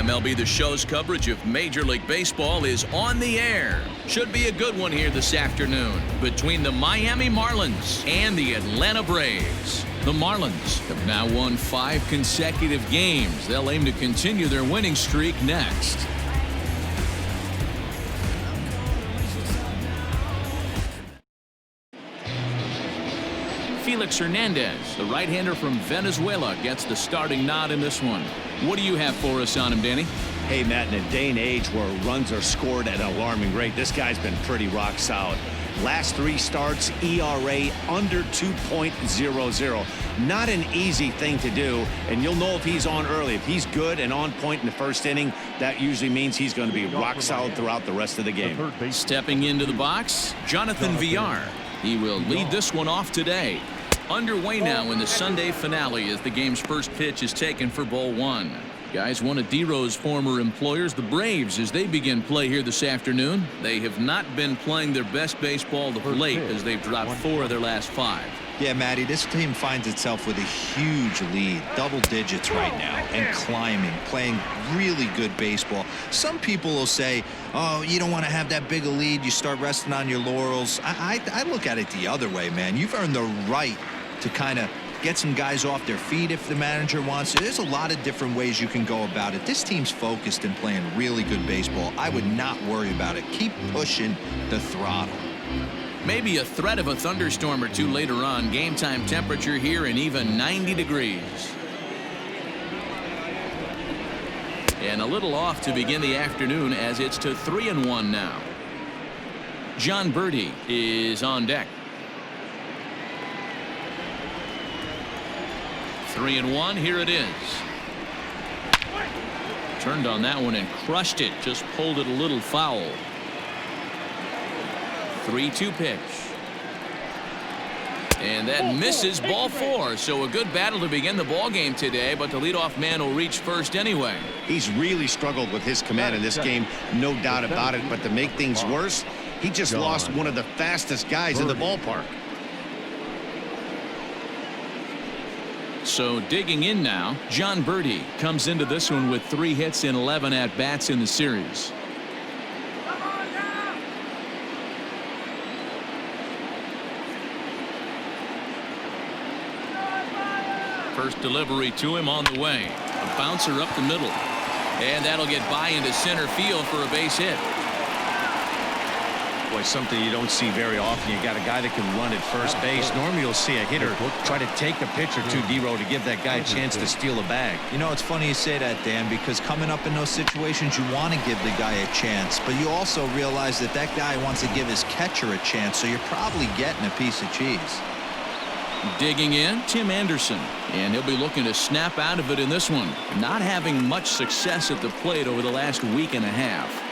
MLB The Show's coverage of Major League Baseball is on the air. Should be a good one here this afternoon between the Miami Marlins and the Atlanta Braves. The Marlins have now won 5 consecutive games. They'll aim to continue their winning streak next. Felix Hernandez, the right-hander from Venezuela, gets the starting nod in this one. What do you have for us on him, Danny? Hey, Matt, in a day and age where runs are scored at an alarming rate, this guy's been pretty rock solid. Last 3 starts, ERA under 2.00. Not an easy thing to do, and you'll know if he's on early. If he's good and on point in the first inning, that usually means he's going to be rock solid throughout the rest of the game. Stepping into the box, Jonathan Villar. He will lead this one off today. Underway now in the Sunday finale as the game's first pitch is taken for ball 1. Guys, one of D-Row's former employers, the Braves, as they begin play here this afternoon. They have not been playing their best baseball of late as they've dropped 4 of their last 5. Yeah, Matty, this team finds itself with a huge lead, double digits right now, and climbing, playing really good baseball. Some people will say, oh, you don't want to have that big a lead, you start resting on your laurels. I look at it the other way, man. You've earned the right to kind of get some guys off their feet if the manager wants to. There's a lot of different ways you can go about it. This team's focused and playing really good baseball. I would not worry about it. Keep pushing the throttle. Maybe a threat of a thunderstorm or two later on. Game time temperature here in even 90 degrees. And a little off to begin the afternoon as it's to 3-1 now. John Birdie is on deck. 3-1, here it is. Turned on that one and crushed it. Just pulled it a little foul. 3-2 pitch. And that misses, ball 4. So a good battle to begin the ball game today, but the leadoff man will reach first anyway. He's really struggled with his command in this game, no doubt about it. But to make things worse, he just lost one of the fastest guys in the ballpark. So digging in now, John Birdie comes into this one with 3 hits and 11 at-bats in the series. First delivery to him on the way. A bouncer up the middle. And that'll get by into center field for a base hit. Boy, something you don't see very often. You got a guy that can run at first base. Normally you'll see a hitter try to take a pitch or two, D-Row, to give that guy a chance to steal a bag. You know, it's funny you say that, Dan, because coming up in those situations, you want to give the guy a chance, but you also realize that that guy wants to give his catcher a chance, so you're probably getting a piece of cheese. Digging in, Tim Anderson, and he'll be looking to snap out of it in this one. Not having much success at the plate over the last week and a half.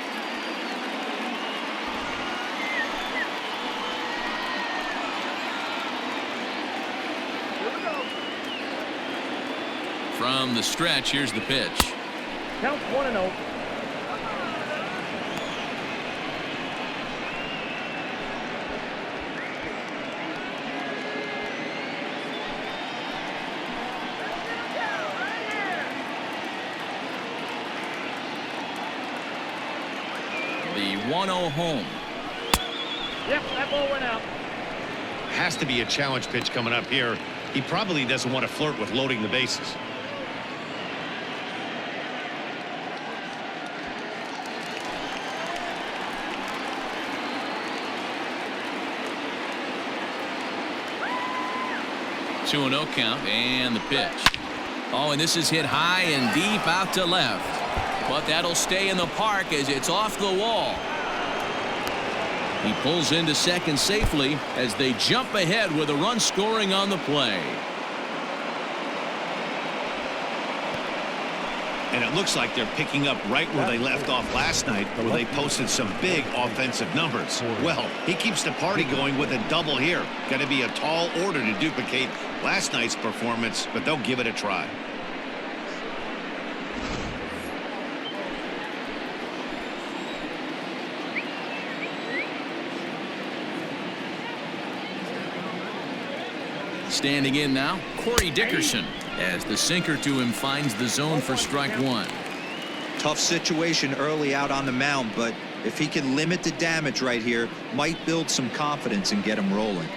From the stretch, here's the pitch. Count 1-0. The 1-0 home. Yep, that ball went out. Has to be a challenge pitch coming up here. He probably doesn't want to flirt with loading the bases. Two 2-0 count and the pitch. Oh, and this is hit high and deep out to left. But that'll stay in the park as it's off the wall. He pulls into second safely as they jump ahead with a run scoring on the play. And it looks like they're picking up right where they left off last night, where they posted some big offensive numbers. Well, he keeps the party going with a double here. Going to be a tall order to duplicate last night's performance, but they'll give it a try. Standing in now, Corey Dickerson, as the sinker to him finds the zone for strike 1. Tough situation early out on the mound, but if he can limit the damage right here, might build some confidence and get him rolling.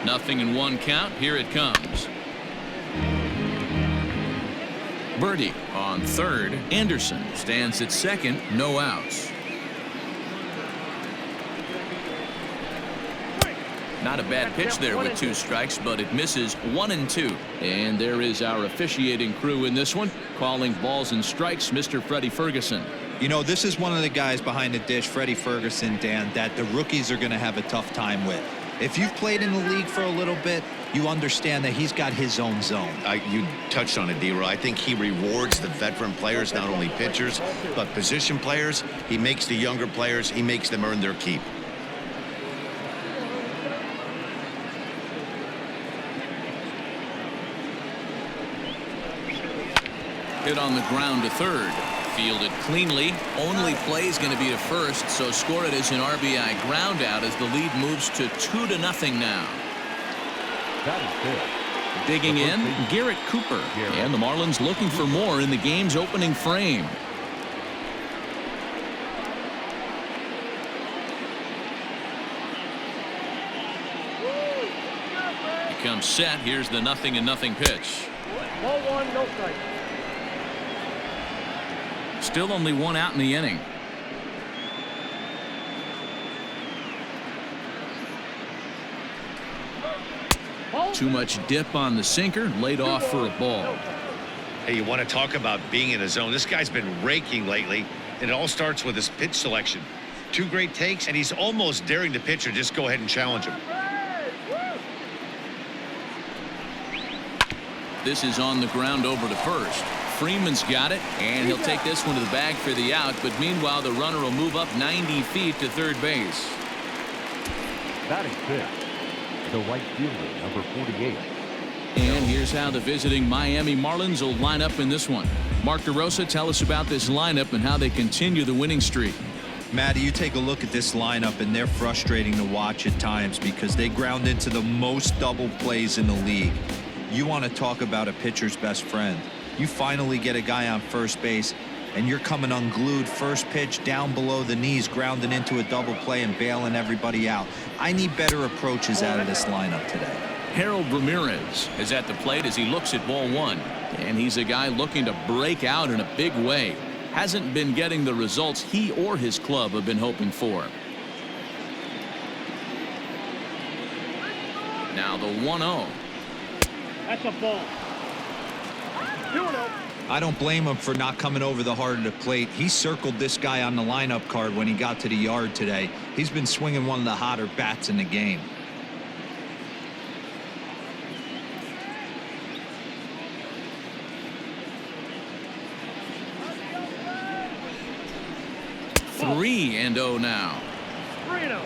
Nothing in one count. Here it comes. Birdie on third. Anderson stands at second. No outs. Not a bad pitch there with 2 strikes, but it misses 1-2. And there is our officiating crew in this one, calling balls and strikes, Mr. Freddie Ferguson. You know, this is one of the guys behind the dish, Freddie Ferguson, Dan, that the rookies are going to have a tough time with. If you've played in the league for a little bit, you understand that he's got his own zone. You touched on it, D-Roy. I think he rewards the veteran players, not only pitchers, but position players. He makes the younger players, he makes them earn their keep. Hit on the ground to third. Fielded cleanly. Only play is going to be to first, so score it as an RBI ground out as the lead moves to 2-0 now. That is good. Digging in, Garrett Cooper. And the Marlins looking for more in the game's opening frame. He comes set. Here's the 0-0 pitch. Ball 1, no strike. Still only 1 out in the inning. Too much dip on the sinker, laid off for a ball. Hey, you want to talk about being in a zone? This guy's been raking lately, and it all starts with his pitch selection. 2 great takes, and he's almost daring the pitcher just go ahead and challenge him. This is on the ground over to first. Freeman's got it, and he'll take this one to the bag for the out, but meanwhile the runner will move up 90 feet to third base. That is good. The right fielder, number 48. And here's how the visiting Miami Marlins will line up in this one. Mark DeRosa, tell us about this lineup and how they continue the winning streak. Matty, you take a look at this lineup, and they're frustrating to watch at times because they ground into the most double plays in the league. You want to talk about a pitcher's best friend. You finally get a guy on first base, and you're coming unglued. First pitch down below the knees, grounding into a double play and bailing everybody out. I need better approaches out of this lineup today. Harold Ramirez is at the plate as he looks at ball 1. And he's a guy looking to break out in a big way. Hasn't been getting the results he or his club have been hoping for. Now the 1-0. That's a ball. 2-0. I don't blame him for not coming over the heart of the plate. He circled this guy on the lineup card when he got to the yard today. He's been swinging one of the hotter bats in the game. Three and 0 now. 3-0.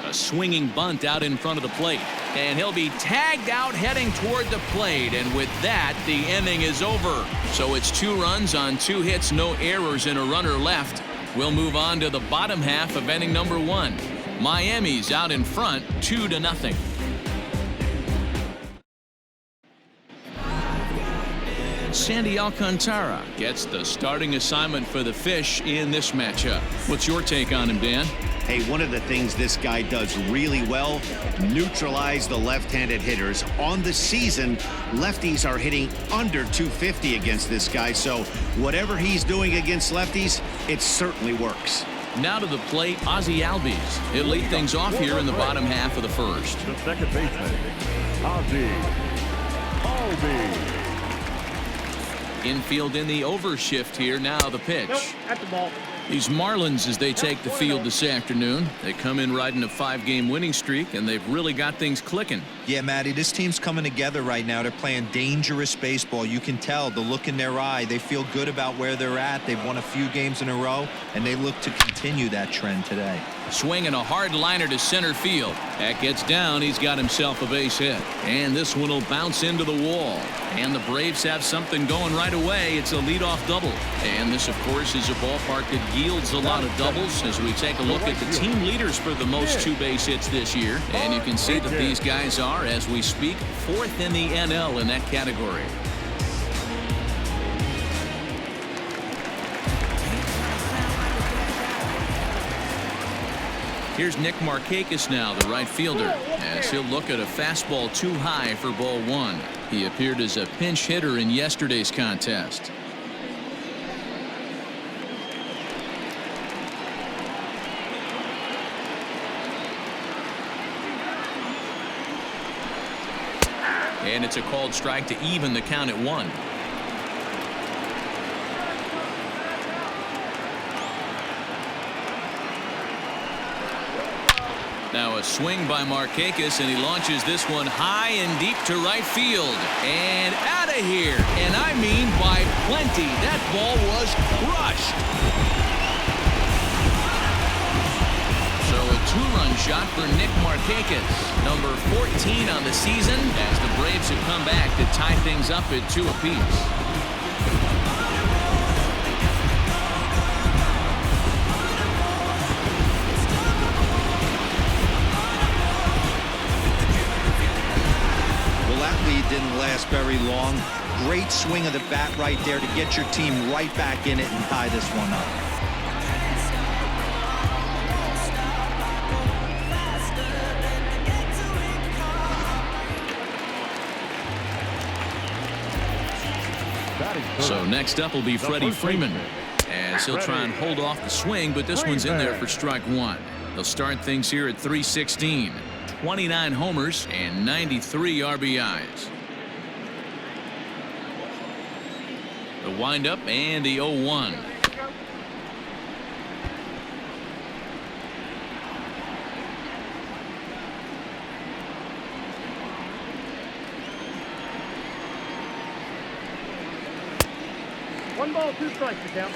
A swinging bunt out in front of the plate, and he'll be tagged out heading toward the plate, and with that the inning is over. So it's 2 runs on 2 hits, no errors, and a runner left. We'll move on to the bottom half of inning number 1. Miami's out in front 2-0. Sandy Alcantara gets the starting assignment for the Fish in this matchup. What's your take on him, Dan? Hey, one of the things this guy does really well, neutralize the left-handed hitters. On the season, lefties are hitting under 250 against this guy, so whatever he's doing against lefties, it certainly works. Now to the plate, Ozzie Albies. He'll lead things off here in the bottom half of the first. The second baseman, Ozzie Albies. Infield in the overshift here. Now the pitch. Nope, at the ball. These Marlins, as they take the field this afternoon, they come in riding a 5-game winning streak, and they've really got things clicking. Yeah, Matty, this team's coming together right now. They're playing dangerous baseball. You can tell the look in their eye. They feel good about where they're at. They've won a few games in a row, and they look to continue that trend today. Swinging a hard liner to center field. That gets down. He's got himself a base hit. And this one will bounce into the wall. And the Braves have something going right away. It's a leadoff double. And this, of course, is a ballpark that yields a lot of doubles as we take a look at the team leaders for the most 2 base hits this year. And you can see that these guys are, as we speak, 4th in the NL in that category. Here's Nick Markakis now, the right fielder, as he'll look at a fastball too high for ball 1. He appeared as a pinch hitter in yesterday's contest. And it's a called strike to even the count at 1. Now a swing by Markakis, and he launches this one high and deep to right field. And out of here. And I mean by plenty. That ball was crushed. So a 2-run shot for Nick Markakis. Number 14 on the season as the Braves have come back to tie things up at 2 apiece. Didn't last very long. Great swing of the bat right there to get your team right back in it and tie this one up. So next up will be Freddie Freeman, as he'll try and hold off the swing, but this one's in there for strike 1. They'll start things here at 316. 29 homers and 93 RBIs. The windup and the 0-1. One ball, 2 strikes to count.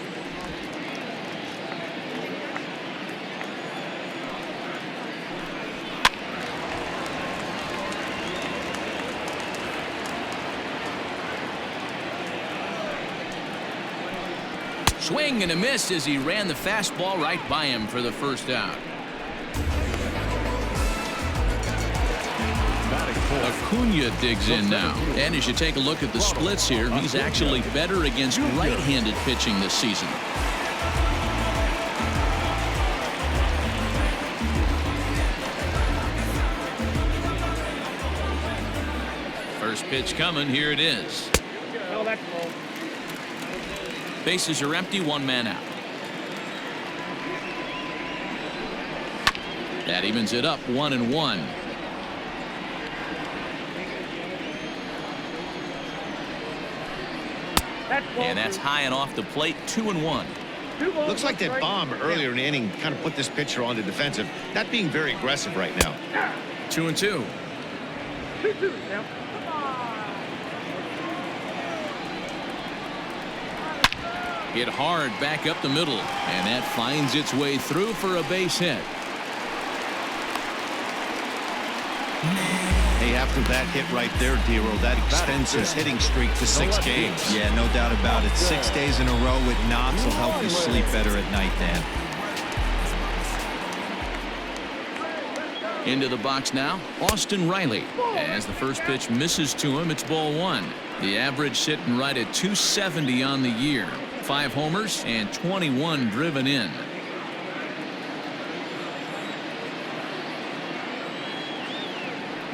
Swing and a miss as he ran the fastball right by him for the first out. Acuna digs in now. And as you take a look at the splits here, he's actually better against right-handed pitching this season. First pitch coming. Here it is. Oh, that's ball. Bases are empty, 1 man out. That evens it up, 1-1. And that's high and off the plate, 2-1. Looks like that bomb earlier in the inning kind of put this pitcher on the defensive, not being very aggressive right now. 2-2. 2-2 now. Hit hard back up the middle, and that finds its way through for a base hit. Hey, after that hit right there, Dero, that extends his hitting streak to 6 games. Yeah, no doubt about it. 6 days in a row with knocks will help you sleep better at night, Dan. Into the box now, Austin Riley. As the first pitch misses to him, it's ball 1. The average sitting right at 270 on the year. 5 homers and 21 driven in.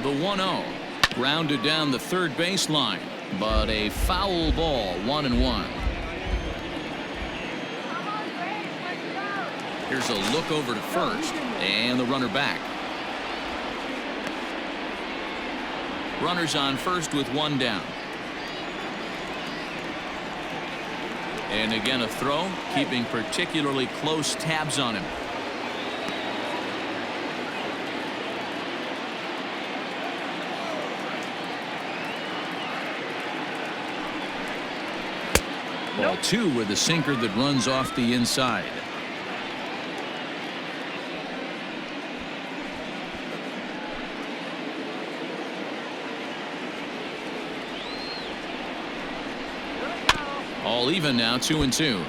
The 1-0. Grounded down the third baseline, but a foul ball, 1-1. Here's a look over to first, and the runner back. Runners on first with 1 down. And again a throw, keeping particularly close tabs on him. Ball 2 with a sinker that runs off the inside. All even now, 2-2.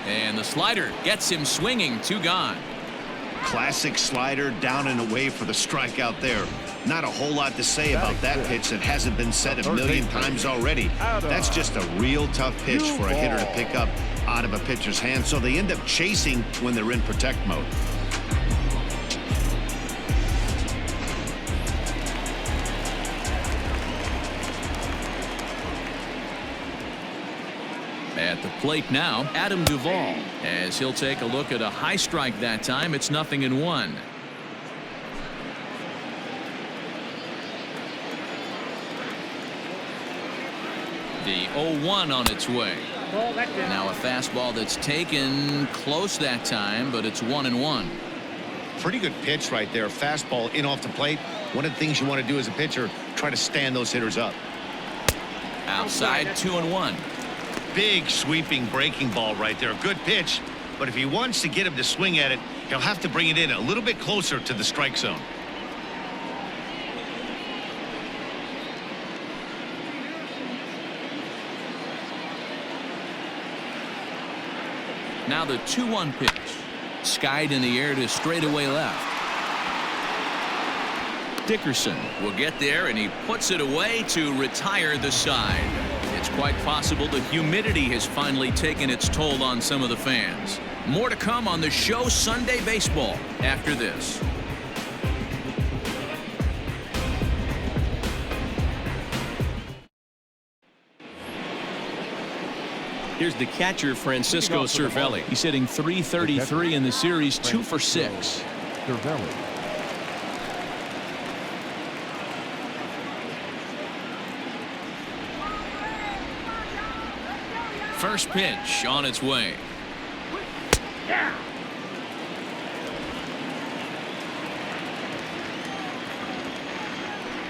And the slider gets him swinging. 2 gone. Classic slider, down and away for the strikeout there. Not a whole lot to say about that pitch that hasn't been said a million times already. That's just a real tough pitch for a hitter to pick up out of a pitcher's hand, so they end up chasing when they're in protect mode. At the plate now, Adam Duvall, as he'll take a look at a high strike that time. It's 0-1. The 0-1 on its way. Now a fastball that's taken close that time, but it's 1-1. Pretty good pitch right there. Fastball in off the plate. One of the things you want to do as a pitcher, try to stand those hitters up. Outside, 2-1. Big sweeping breaking ball right there. Good pitch, but if he wants to get him to swing at it, he'll have to bring it in a little bit closer to the strike zone. Now the 2-1 pitch. Skied in the air to straightaway left. Dickerson will get there, and he puts it away to retire the side. It's quite possible the humidity has finally taken its toll on some of the fans. More to come on the show Sunday Baseball after this. Here's the catcher, Francisco Cervelli. He's hitting .333 in the series, 2 for 6. Cervelli. First pitch on its way.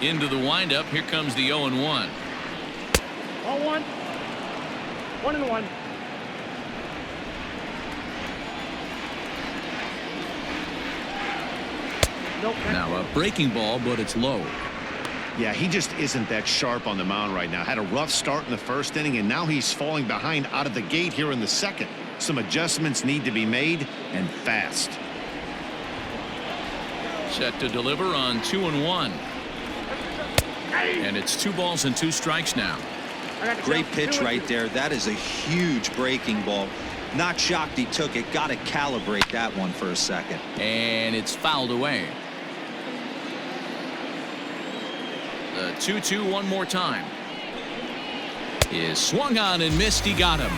Into the windup. Here comes the 0-1. 0-1. 1-1. Nope. Now a breaking ball, but it's low. Yeah, he just isn't that sharp on the mound right now. Had a rough start in the first inning, and now he's falling behind out of the gate here in the second. Some adjustments need to be made, and fast. Set to deliver on 2-1. And it's 2 balls and 2 strikes now. Great pitch right there. That is a huge breaking ball. Not shocked he took it. Got to calibrate that one for a second. And it's fouled away. The 2-2 one more time. Is swung on and missed. He got him.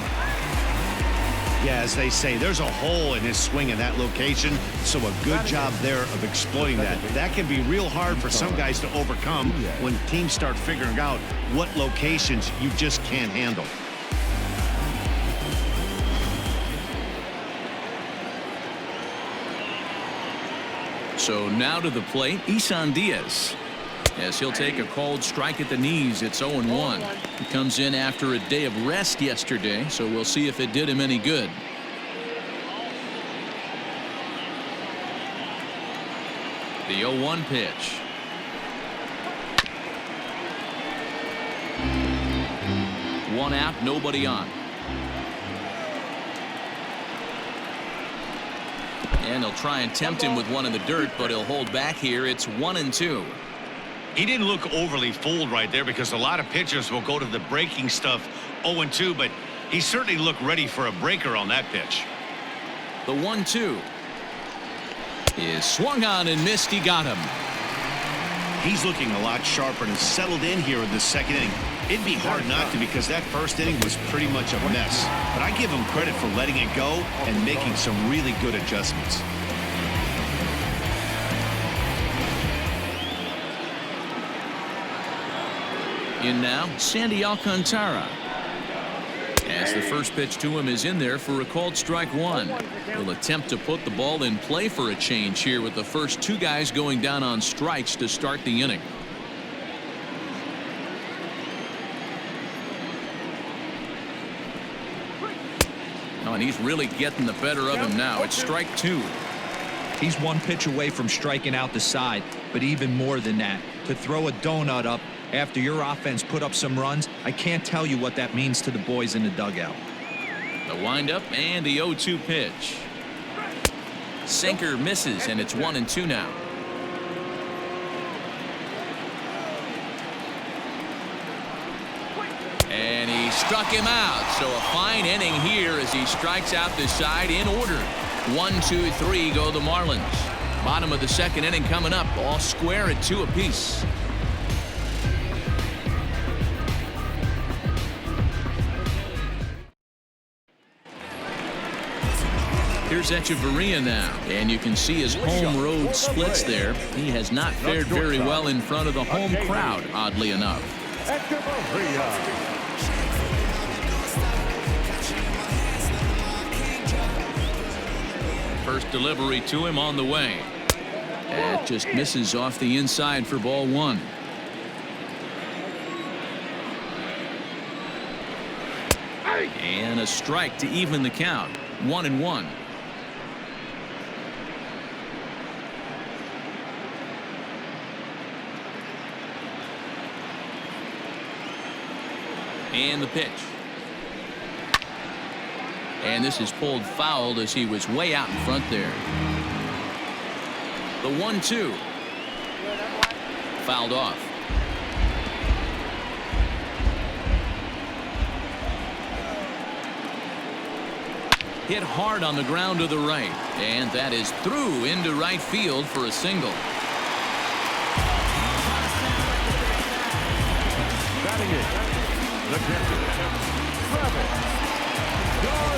Yeah, as they say, there's a hole in his swing in that location, so a good job there of exploiting that. That can be real hard for some guys to overcome when teams start figuring out what locations you just can't handle. So now to the plate, Isan Diaz. As he'll take a called strike at the knees. It's 0-1. He comes in after a day of rest yesterday, so we'll see if it did him any good. The 0-1 pitch. One out, nobody on. And they'll try and tempt him with one in the dirt, but he'll hold back here. It's 1-2. He didn't look overly fooled right there because a lot of pitchers will go to the breaking stuff 0-2, but he certainly looked ready for a breaker on that pitch. The 1-2 is swung on and missed. He got him. He's looking a lot sharper and settled in here in the second inning. It'd be hard not to because that first inning was pretty much a mess. But I give him credit for letting it go and making some really good adjustments. In now, Sandy Alcantara. As the first pitch to him is in there for a called strike 1. He'll attempt to put the ball in play for a change here with the first 2 guys going down on strikes to start the inning. Oh, and he's really getting the better of him now. It's strike 2. He's one pitch away from striking out the side, but even more than that, to throw a donut up after your offense put up some runs, I can't tell you what that means to the boys in the dugout. The windup and the 0-2 pitch. Sinker misses, and it's 1-2 now. And he struck him out. So a fine inning here as he strikes out the side in order. 1, 2, 3 go the Marlins. Bottom of the second inning coming up. All square at 2 apiece. Here's Echeverria now, and you can see his home road splits there. He has not fared very well in front of the home crowd, oddly enough. First delivery to him on the way. It just misses off the inside for ball 1. And a strike to even the count. 1-1. And the pitch. And this is pulled foul as he was way out in front there. The 1-2. Fouled off. Hit hard on the ground to the right. And that is through into right field for a single.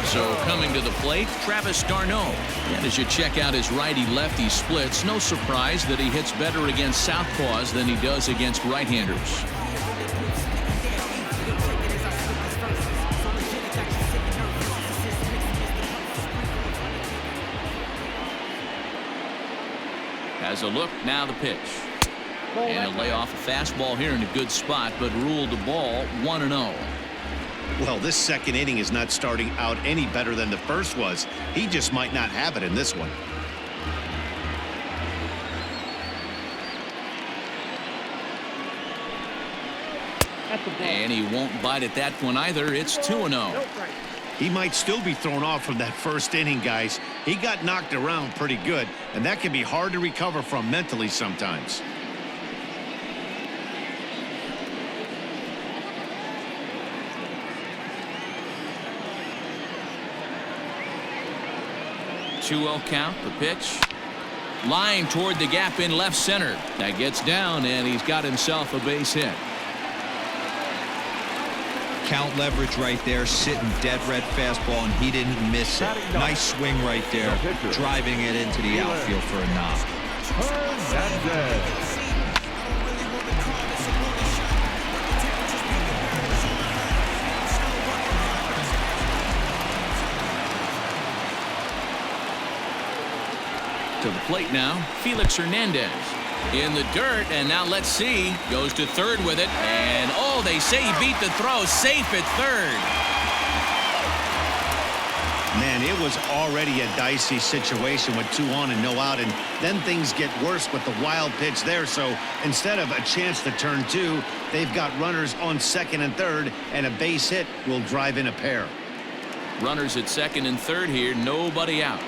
So coming to the plate, Travis d'Arnaud. And as you check out his righty-lefty splits, no surprise that he hits better against southpaws than he does against right-handers. As a look, now the pitch. And he'll lay off a fastball here in a good spot, but ruled the ball 1-0. Well, this second inning is not starting out any better than the first was. He just might not have it in this one. And he won't bite at that one either. It's 2-0. He might still be thrown off from that first inning, guys. He got knocked around pretty good, and that can be hard to recover from mentally sometimes. Two-0 count. The pitch. Line toward the gap in left center. That gets down, and he's got himself a base hit. Count leverage right there, sitting dead red fastball, and he didn't miss it. Nice swing right there, driving it into the outfield for a knock. To the plate now, Felix Hernandez. In the dirt, and now let's see. Goes to third with it, and oh, they say he beat the throw. Safe at third. Man, it was already a dicey situation with 2 on and no out, and then things get worse with the wild pitch there. So instead of a chance to turn 2, they've got runners on second and third, and a base hit will drive in a pair. Runners at second and third here, nobody out.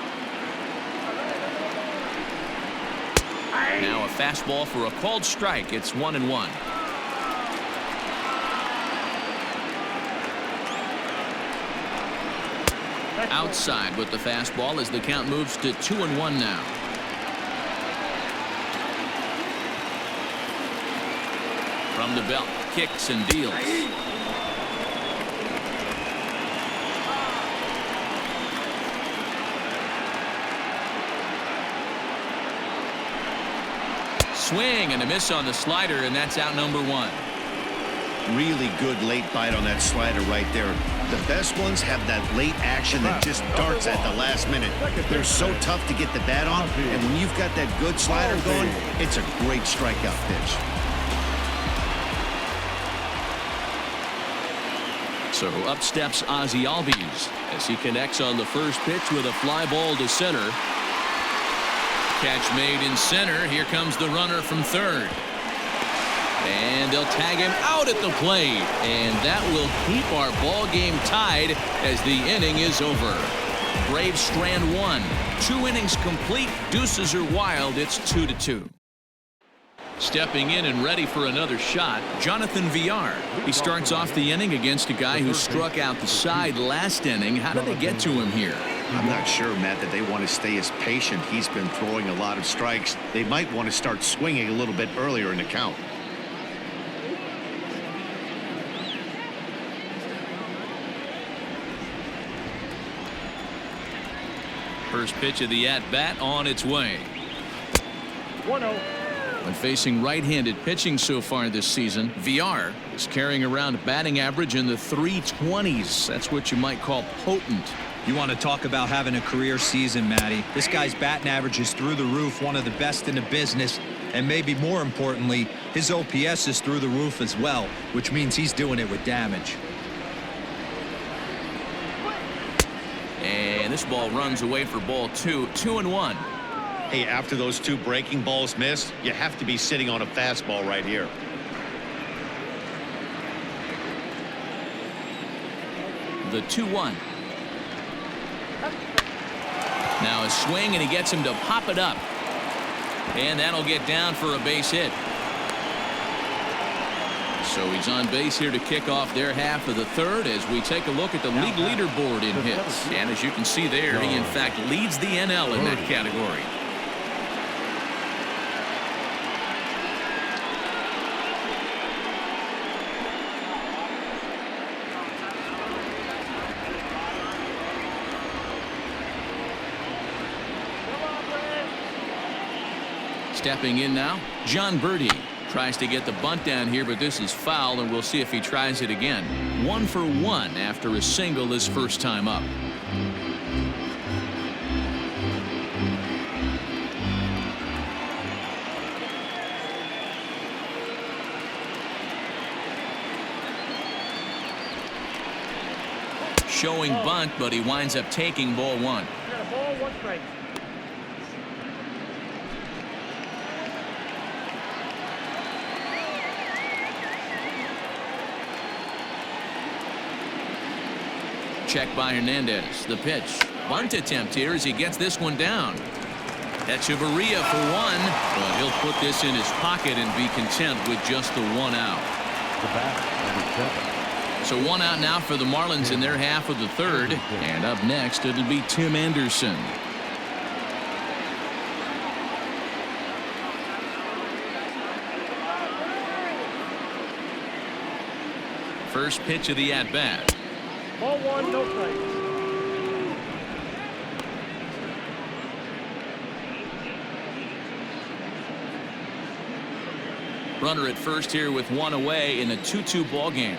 Now a fastball for a called strike. It's 1-1. Outside with the fastball as the count moves to 2-1 now. From the belt, kicks and deals. Swing and a miss on the slider, and that's out number 1. Really good late bite on that slider right there. The best ones have that late action that just darts at the last minute. They're so tough to get the bat on, and when you've got that good slider going, it's a great strikeout pitch. So up steps Ozzie Albies as he connects on the first pitch with a fly ball to center. Catch made in center. Here comes the runner from third. And they'll tag him out at the plate. And that will keep our ball game tied as the inning is over. Braves strand one. 2 innings complete. Deuces are wild. It's 2-2. Stepping in and ready for another shot, Jonathan Villar. He starts off the inning against a guy who struck out the side last inning. How did they get to him here? I'm not sure, Matt, that they want to stay as patient. He's been throwing a lot of strikes. They might want to start swinging a little bit earlier in the count. First pitch of the at-bat on its way. 1-0. When facing right-handed pitching so far this season, Villar is carrying around batting average in the 320s. That's what you might call potent. You want to talk about having a career season, Matty. This guy's batting average is through the roof, one of the best in the business. And maybe more importantly, his OPS is through the roof as well, which means he's doing it with damage. And this ball runs away for ball 2. 2-1. Hey, after those 2 breaking balls missed, you have to be sitting on a fastball right here. The 2-1. Now a swing, and he gets him to pop it up. And that'll get down for a base hit. So he's on base here to kick off their half of the third as we take a look at the league leaderboard in hits. And as you can see there, he in fact leads the NL in that category. Stepping in now, John Birdie tries to get the bunt down here, but this is foul, and we'll see if he tries it again. 1 for 1 after a single his first time up. Showing bunt, but he winds up taking ball 1. Got a ball, 1 strike. Check by Hernandez. The pitch. Bunt attempt here as he gets this one down. Echeverria for 1, but he'll put this in his pocket and be content with just the 1 out. The bat, number 7. So 1 out now for the Marlins in their half of the third. And up next, it'll be Tim Anderson. First pitch of the at-bat. Ball 1, no strikes. Runner at first here with 1 away in a 2-2 ball game.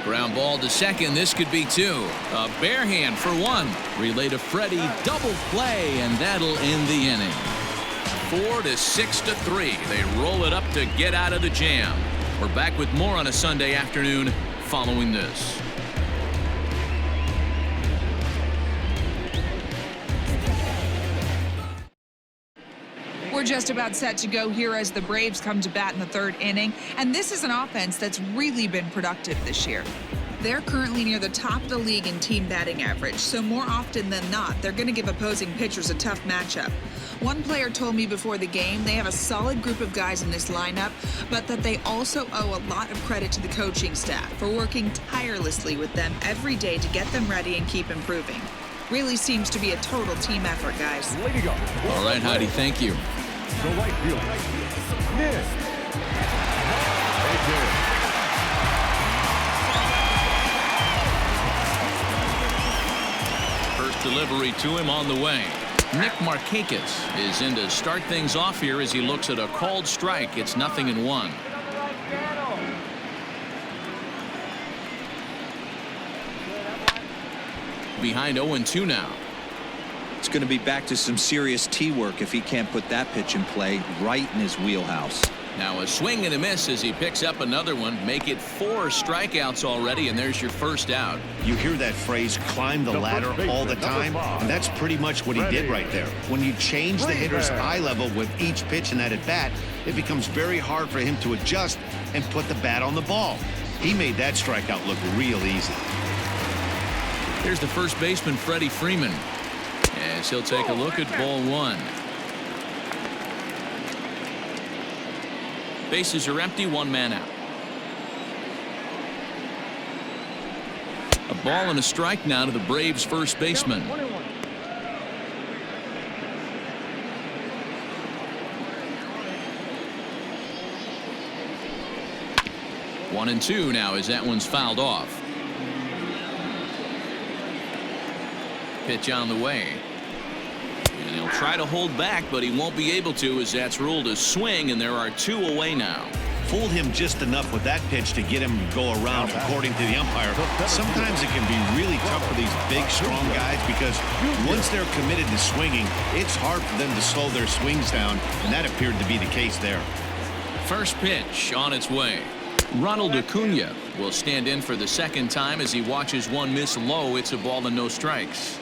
Ground ball to second. This could be 2. A bare hand for 1. Relay to Freddie. Double play, and that'll end the inning. 4 to 6 to 3. They roll it up to get out of the jam. We're back with more on a Sunday afternoon following this. We're just about set to go here as the Braves come to bat in the 3rd inning, and this is an offense that's really been productive this year. They're currently near the top of the league in team batting average, so more often than not, they're going to give opposing pitchers a tough matchup. One player told me before the game they have a solid group of guys in this lineup, but that they also owe a lot of credit to the coaching staff for working tirelessly with them every day to get them ready and keep improving. Really seems to be a total team effort, guys. All right, Heidi, thank you. The right fielder, Nick. First delivery to him on the way. Nick Markakis is in to start things off here as he looks at a called strike. It's 0-1. Behind 0-2 now. It's going to be back to some serious tee work if he can't put that pitch in play right in his wheelhouse. Now a swing and a miss as he picks up another one. Make it 4 strikeouts already, and there's your first out. You hear that phrase, climb the ladder, all the time, and that's pretty much what he did right there. When you change the hitter's eye level with each pitch in that at-bat, it becomes very hard for him to adjust and put the bat on the ball. He made that strikeout look real easy. Here's the first baseman, Freddie Freeman, as he'll take a look at ball 1. Bases are empty, 1 man out. A ball and a strike now to the Braves first baseman. 1-2 now as that one's fouled off. Pitch on the way. And he'll try to hold back, but he won't be able to as that's ruled a swing, and there are 2 away now. Fooled him just enough with that pitch to get him to go around, according to the umpire. Sometimes it can be really tough for these big, strong guys because once they're committed to swinging, it's hard for them to slow their swings down, and that appeared to be the case there. First pitch on its way. Ronald Acuna will stand in for the second time as he watches one miss low. It's a ball and no strikes.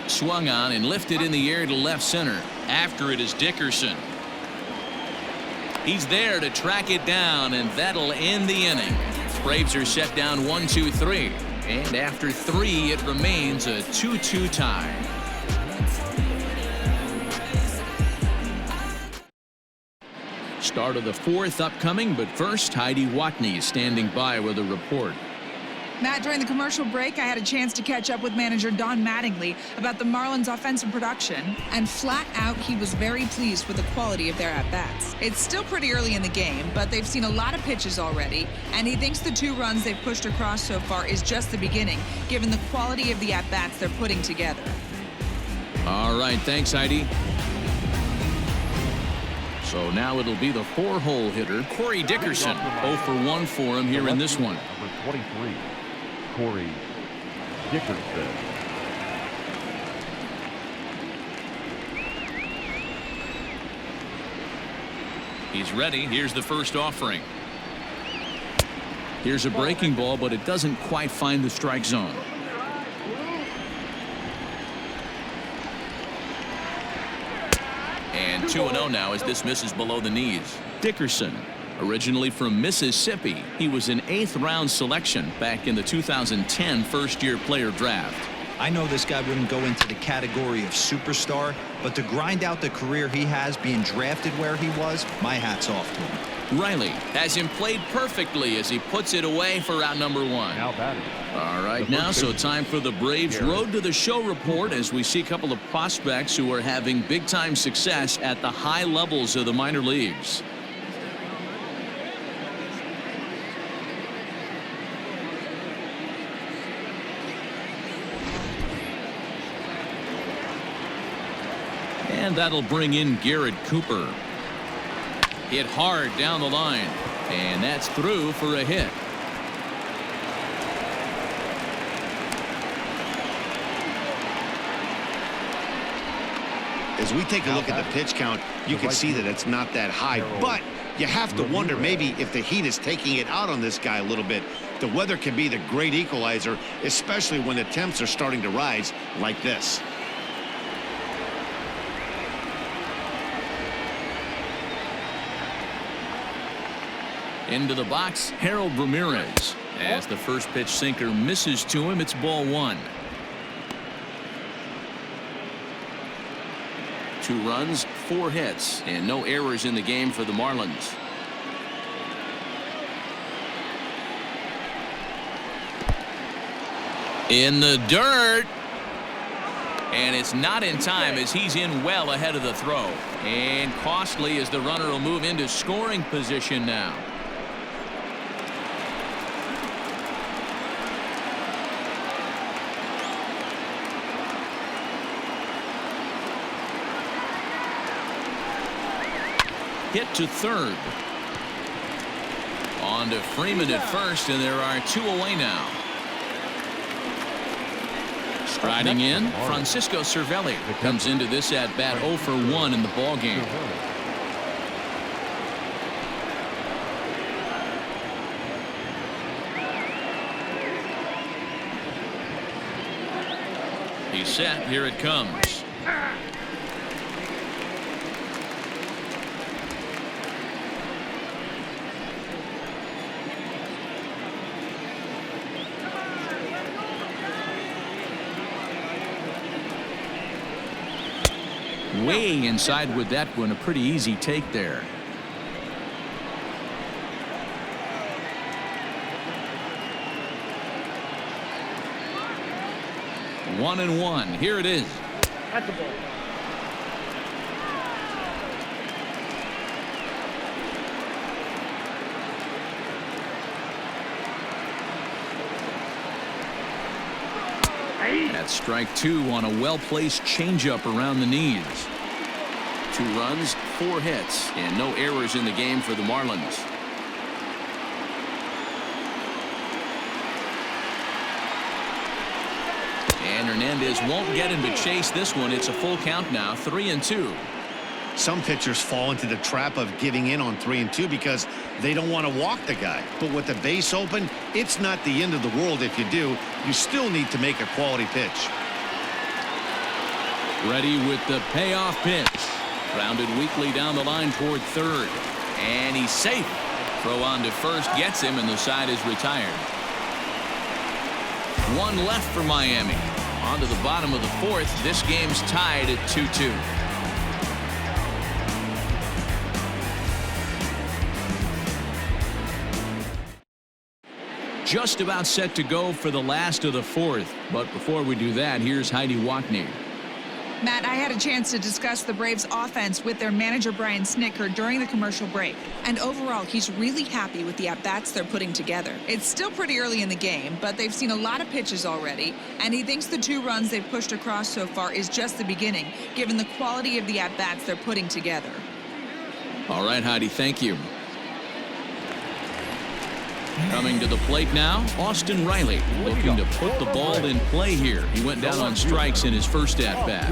Swung on and lifted in the air to left center. After it is Dickerson. He's there to track it down, and that'll end the inning. Braves are set down 1-2-3, and after 3 it remains a 2-2 tie. Start of the 4th upcoming, but first Heidi Watney is standing by with a report. Matt, during the commercial break, I had a chance to catch up with manager Don Mattingly about the Marlins' offensive production, and flat out, he was very pleased with the quality of their at-bats. It's still pretty early in the game, but they've seen a lot of pitches already, and he thinks the 2 runs they've pushed across so far is just the beginning, given the quality of the at-bats they're putting together. All right, thanks, Heidi. So now it'll be the 4-hole hitter, Corey Dickerson. 0 for 1 for him here in this one. Number 23, Corey Dickerson. He's ready. Here's the first offering. Here's a breaking ball, but it doesn't quite find the strike zone. And 2-0 now as this misses below the knees. Dickerson, originally from Mississippi, he was an 8th round selection back in the 2010 first-year player draft. I know this guy wouldn't go into the category of superstar, but to grind out the career he has being drafted where he was, my hat's off to him. Riley has him played perfectly as he puts it away for out number 1. Now batting. All right, now so time for the Braves Road to the Show report as we see a couple of prospects who are having big-time success at the high levels of the minor leagues. And that'll bring in Garrett Cooper. Hit hard down the line, and that's through for a hit. As we take a look at the pitch count, you can see that it's not that high, but you have to wonder maybe if the heat is taking it out on this guy a little bit. The weather can be the great equalizer, especially when the temps are starting to rise like this. Into the box, Harold Ramirez. As the first pitch sinker misses to him, it's ball 1. 2 runs, 4 hits, and no errors in the game for the Marlins. In the dirt. And it's not in time as he's in well ahead of the throw. And costly as the runner will move into scoring position now. Hit to third. On to Freeman at first, and there are 2 away now. Striding in, Francisco Cervelli comes into this at bat 0 for 1 in the ball game. He's set. Here it comes. Way inside with that one. A pretty easy take there. One and one. Here it is. That's a ball. That's strike 2 on a well-placed changeup around the knees. 2 runs, 4 hits, and no errors in the game for the Marlins. And Hernandez won't get him to chase this one. It's a full count now, 3-2. Some pitchers fall into the trap of giving in on 3 and 2 because they don't want to walk the guy. But with the base open, it's not the end of the world if you do. You still need to make a quality pitch. Ready with the payoff pitch. Grounded weakly down the line toward third. And he's safe. Throw on to first gets him, and the side is retired. 1 left for Miami. On to the bottom of the 4th. This game's tied at 2-2. Just about set to go for the last of the 4th. But before we do that, here's Heidi Watney. Matt, I had a chance to discuss the Braves offense with their manager Brian Snitker during the commercial break. And overall, he's really happy with the at-bats they're putting together. It's still pretty early in the game, but they've seen a lot of pitches already. And he thinks the 2 runs they've pushed across so far is just the beginning, given the quality of the at-bats they're putting together. All right, Heidi, thank you. Coming to the plate now, Austin Riley looking to put the ball in play here. He went down on strikes in his first at-bat.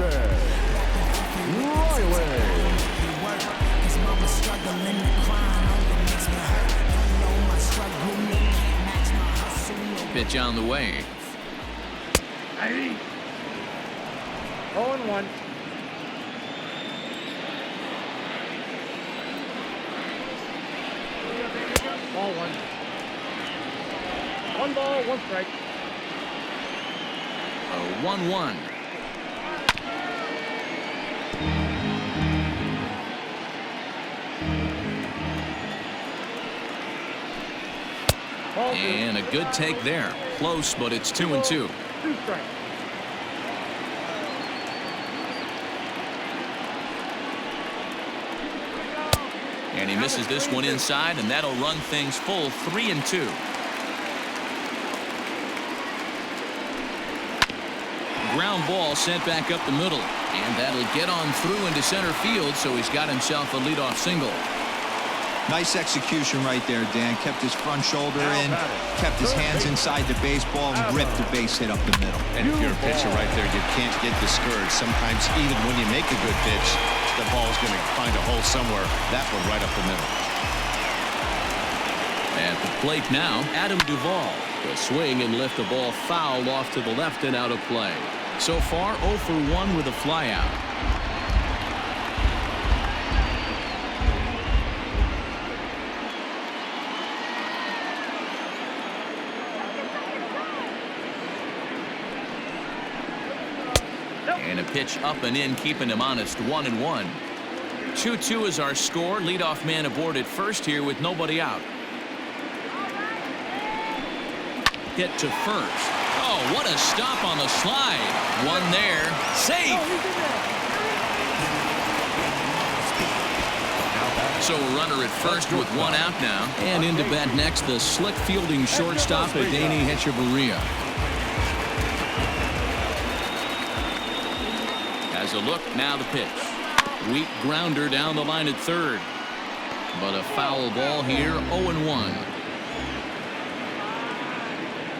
Pitch on the way. 0-1. Ball 1. 1 ball, 1 strike. 1-1. And a good take there. Close, but it's 2-2. 2 strikes. And he misses this one inside, and that'll run things full 3-2. Ground ball sent back up the middle, and that'll get on through into center field, so he's got himself a leadoff single. Nice execution right there, Dan. Kept his front shoulder in, kept his hands inside the baseball, and ripped the base hit up the middle. And if you're a pitcher right there, you can't get discouraged. Sometimes even when you make a good pitch, the ball's going to find a hole somewhere. That one right up the middle. At the plate now, Adam Duvall will swing and lift the ball foul off to the left and out of play. So far, 0 for 1 with a flyout. And a pitch up and in, keeping him honest. 1-1. 2-2 is our score. Leadoff man aboard at first here with nobody out. Hit to first. Oh, what a stop on the slide. One there. Safe. So a runner at first with 1 out now. And into bat next, the slick fielding shortstop, Adeiny Hechavarria. As a look, now the pitch. Weak grounder down the line at third. But a foul ball here, 0-1.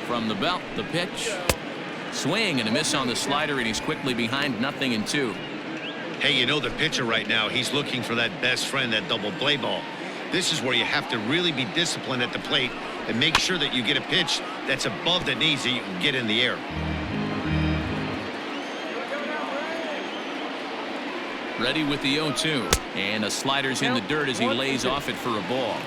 From the belt, the pitch. Swing and a miss on the slider, and he's quickly behind 0-2. Hey, you know the pitcher right now, he's looking for that best friend, that double play ball. This is where you have to really be disciplined at the plate and make sure that you get a pitch that's above the knees that you can get in the air. Ready with the 0-2. And a slider's in the dirt as he lays off it for a ball.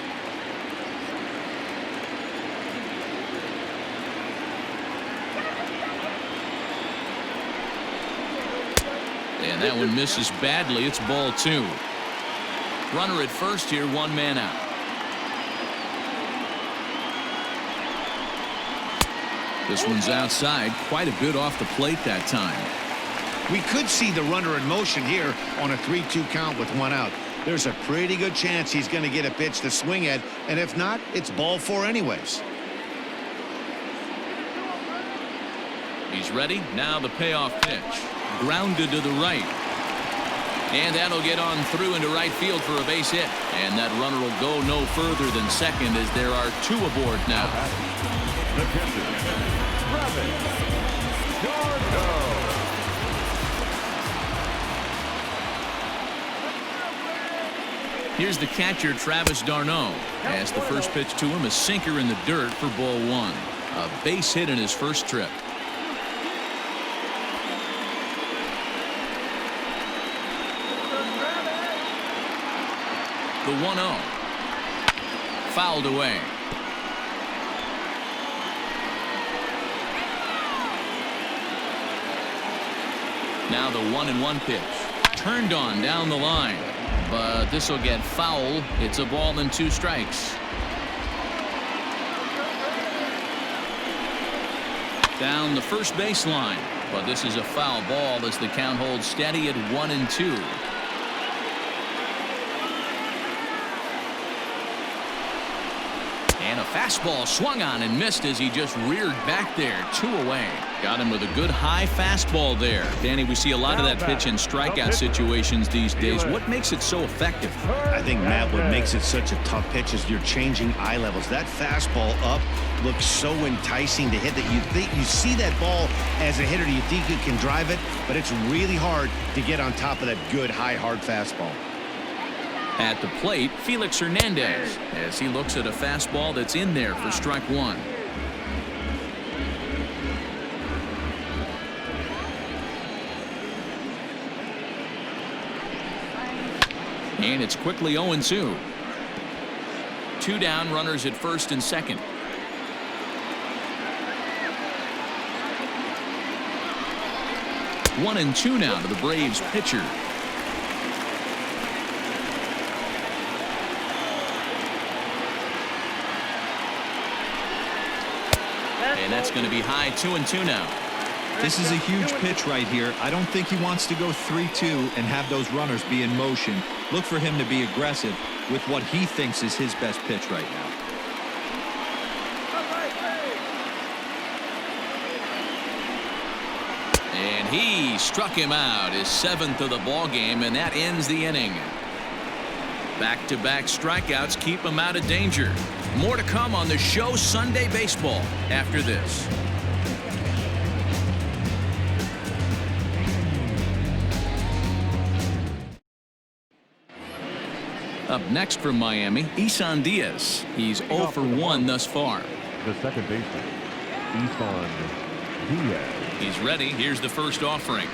And that one misses badly. It's ball 2. Runner at first here, 1 man out. This one's outside, quite a bit off the plate that time. We could see the runner in motion here on a 3-2 count with 1 out. There's a pretty good chance he's going to get a pitch to swing at, and if not, it's ball 4 anyways. He's ready. Now the payoff pitch. Grounded to the right. And that'll get on through into right field for a base hit. And that runner will go no further than second as there are 2 aboard now. The catcher, Travis d'Arnaud. Here's the catcher, Travis d'Arnaud. As the first pitch to him, a sinker in the dirt for ball 1. A base hit in his first trip. The 1-0. Fouled away. Now the 1-1 pitch. Turned on down the line. But this will get foul. It's a ball and 2 strikes. Down the first baseline. But this is a foul ball as the count holds steady at 1-2. And a fastball swung on and missed as he just reared back there. 2 away. Got him with a good high fastball there. Danny, we see a lot of that pitch in strikeout situations these days. What makes it so effective? I think, Matt, what makes it such a tough pitch is you're changing eye levels. That fastball up looks so enticing to hit that you think you see that ball as a hitter. You think you can drive it, but it's really hard to get on top of that good high hard fastball. At the plate, Felix Hernandez, as he looks at a fastball that's in there for strike 1. And it's quickly 0-2. 2 down, runners at first and second. One and 2 now to the Braves pitcher. And that's going to be high 2-2 now. This is a huge pitch right here. I don't think he wants to go 3-2 and have those runners be in motion. Look for him to be aggressive with what he thinks is his best pitch right now. And he struck him out, his 7th of the ball game, and that ends the inning. Back-to-back strikeouts keep him out of danger. More to come on the show Sunday Baseball after this. Up next from Miami, Isan Diaz. He's 0 for 1 thus far. The second baseman, Isan Diaz. He's ready. Here's the first offering.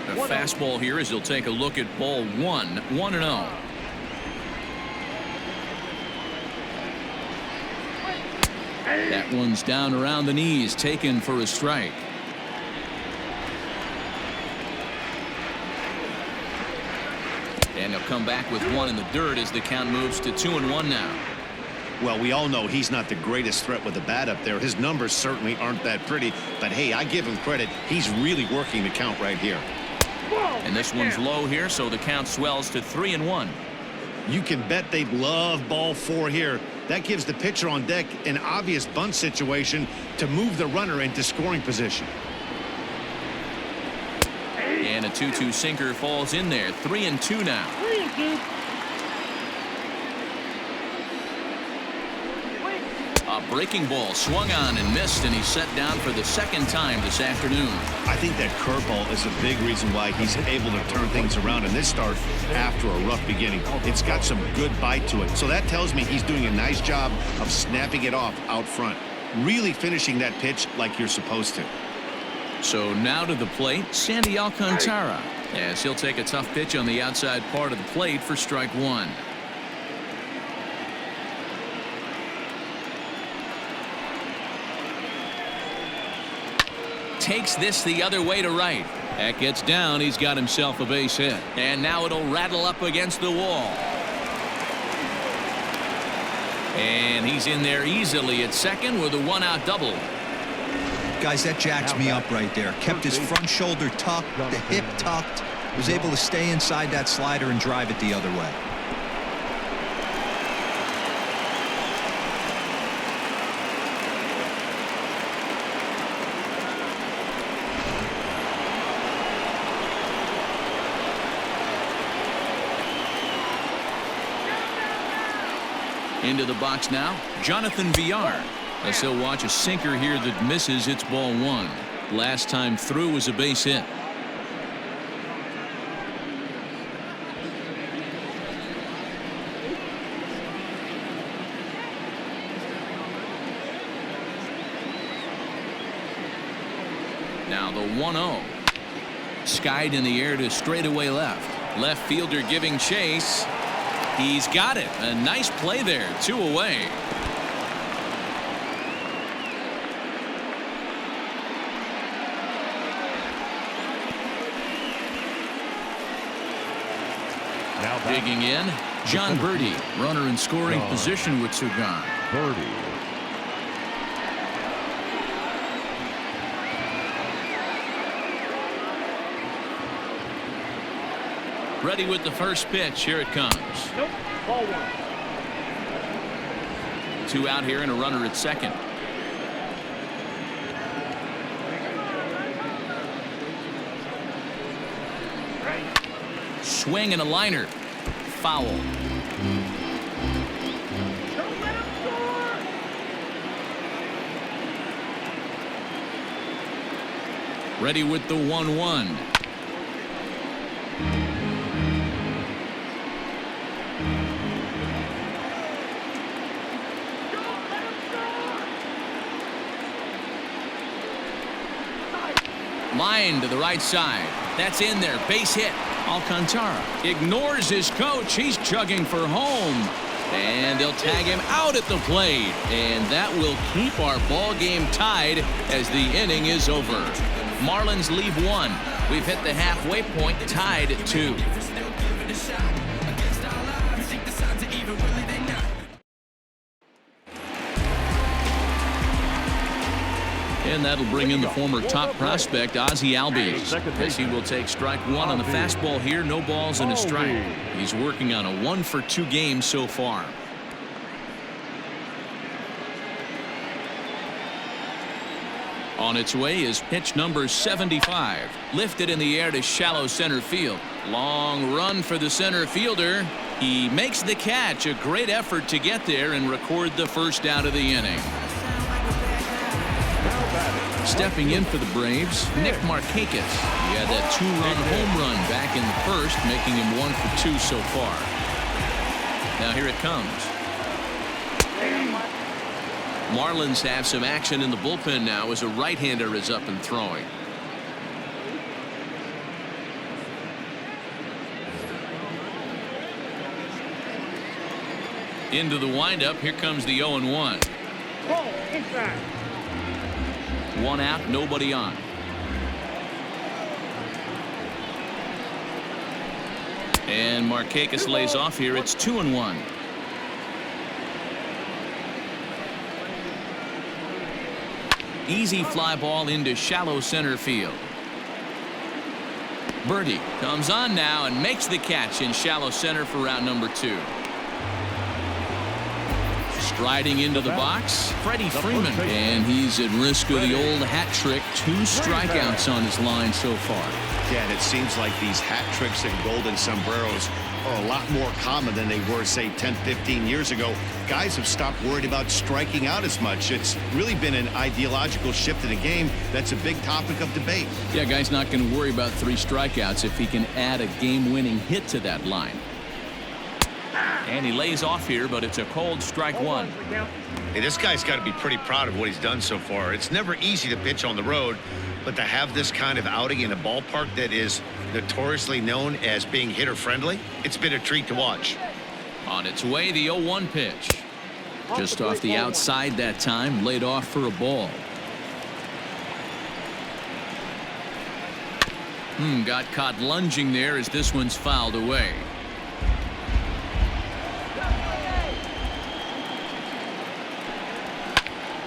A fastball here as he'll take a look at ball 1. 1-0. That one's down around the knees, taken for a strike. And he'll come back with 1 in the dirt as the count moves to 2-1 now. Well, we all know he's not the greatest threat with the bat up there. His numbers certainly aren't that pretty, but hey, I give him credit. He's really working the count right here. And this one's low here, so the count swells to 3-1. You can bet they'd love ball 4 here. That gives the pitcher on deck an obvious bunt situation to move the runner into scoring position. And a 2-2 sinker falls in there. 3-2 now. 3-2. Up breaking ball swung on and missed, and he's set down for the second time this afternoon. I think that curveball is a big reason why he's able to turn things around in this start after a rough beginning. It's got some good bite to it. So that tells me he's doing a nice job of snapping it off out front. Really finishing that pitch like you're supposed to. So now to the plate, Sandy Alcantara, as he'll take a tough pitch on the outside part of the plate for strike one. Takes this the other way to right. That gets down. He's got himself a base hit. And now it'll rattle up against the wall. And he's in there easily at second with a one-out double. Guys, that jacks me up right there. Kept his front shoulder tucked, the hip tucked. Was able to stay inside that slider and drive it the other way. Into the box now, Jonathan Villar. As he'll watch a sinker here that misses. It's ball one. Last time through was a base hit. Now the 1-0. Skied in the air to straightaway left. Left fielder giving chase. He's got it. A nice play there. 2 away. Now digging in, John Birdie, runner in scoring position with two gone. Birdie. Ready with the first pitch. Here it comes. Nope. Ball one. 2 out here and a runner at second. Swing and a liner. Foul. Don't let him score. Ready with the 1-1. Line to the right side. That's in there. Base hit. Alcantara ignores his coach. He's chugging for home. And they'll tag him out at the plate. And that will keep our ball game tied as the inning is over. Marlins leave 1. We've hit the halfway point, tied at 2. And that'll bring in the former top prospect, Ozzie Albies, as he will take strike one on the fastball here. No balls and a strike. He's working on a 1-for-2 game so far. On its way is pitch number 75. Lifted in the air to shallow center field. Long run for the center fielder. He makes the catch. A great effort to get there and record the first out of the inning. Stepping in for the Braves, Nick Markakis. He had that 2-run home run back in the first, making him 1-for-2 so far. Now here it comes. Marlins have some action in the bullpen now as a right-hander is up and throwing. Into the windup. Here comes the 0-1. Ball inside. 1 out, nobody on. And Markakis lays off here. It's 2-1. Easy fly ball into shallow center field. Birdie comes on now and makes the catch in shallow center for round number 2. Striding into the box, Freddie Freeman. And he's at risk of the old hat trick. 2 strikeouts on his line so far. Yeah, and it seems like these hat tricks and golden sombreros are a lot more common than they were, say, 10, 15 years ago. Guys have stopped worried about striking out as much. It's really been an ideological shift in the game that's a big topic of debate. Yeah, guy's not going to worry about 3 strikeouts if he can add a game-winning hit to that line. And he lays off here, but it's a cold strike 1. Hey, this guy's got to be pretty proud of what he's done so far. It's never easy to pitch on the road, but to have this kind of outing in a ballpark that is notoriously known as being hitter-friendly, it's been a treat to watch. On its way, the 0-1 pitch. Just off the outside that time, laid off for a ball. Got caught lunging there as this one's fouled away.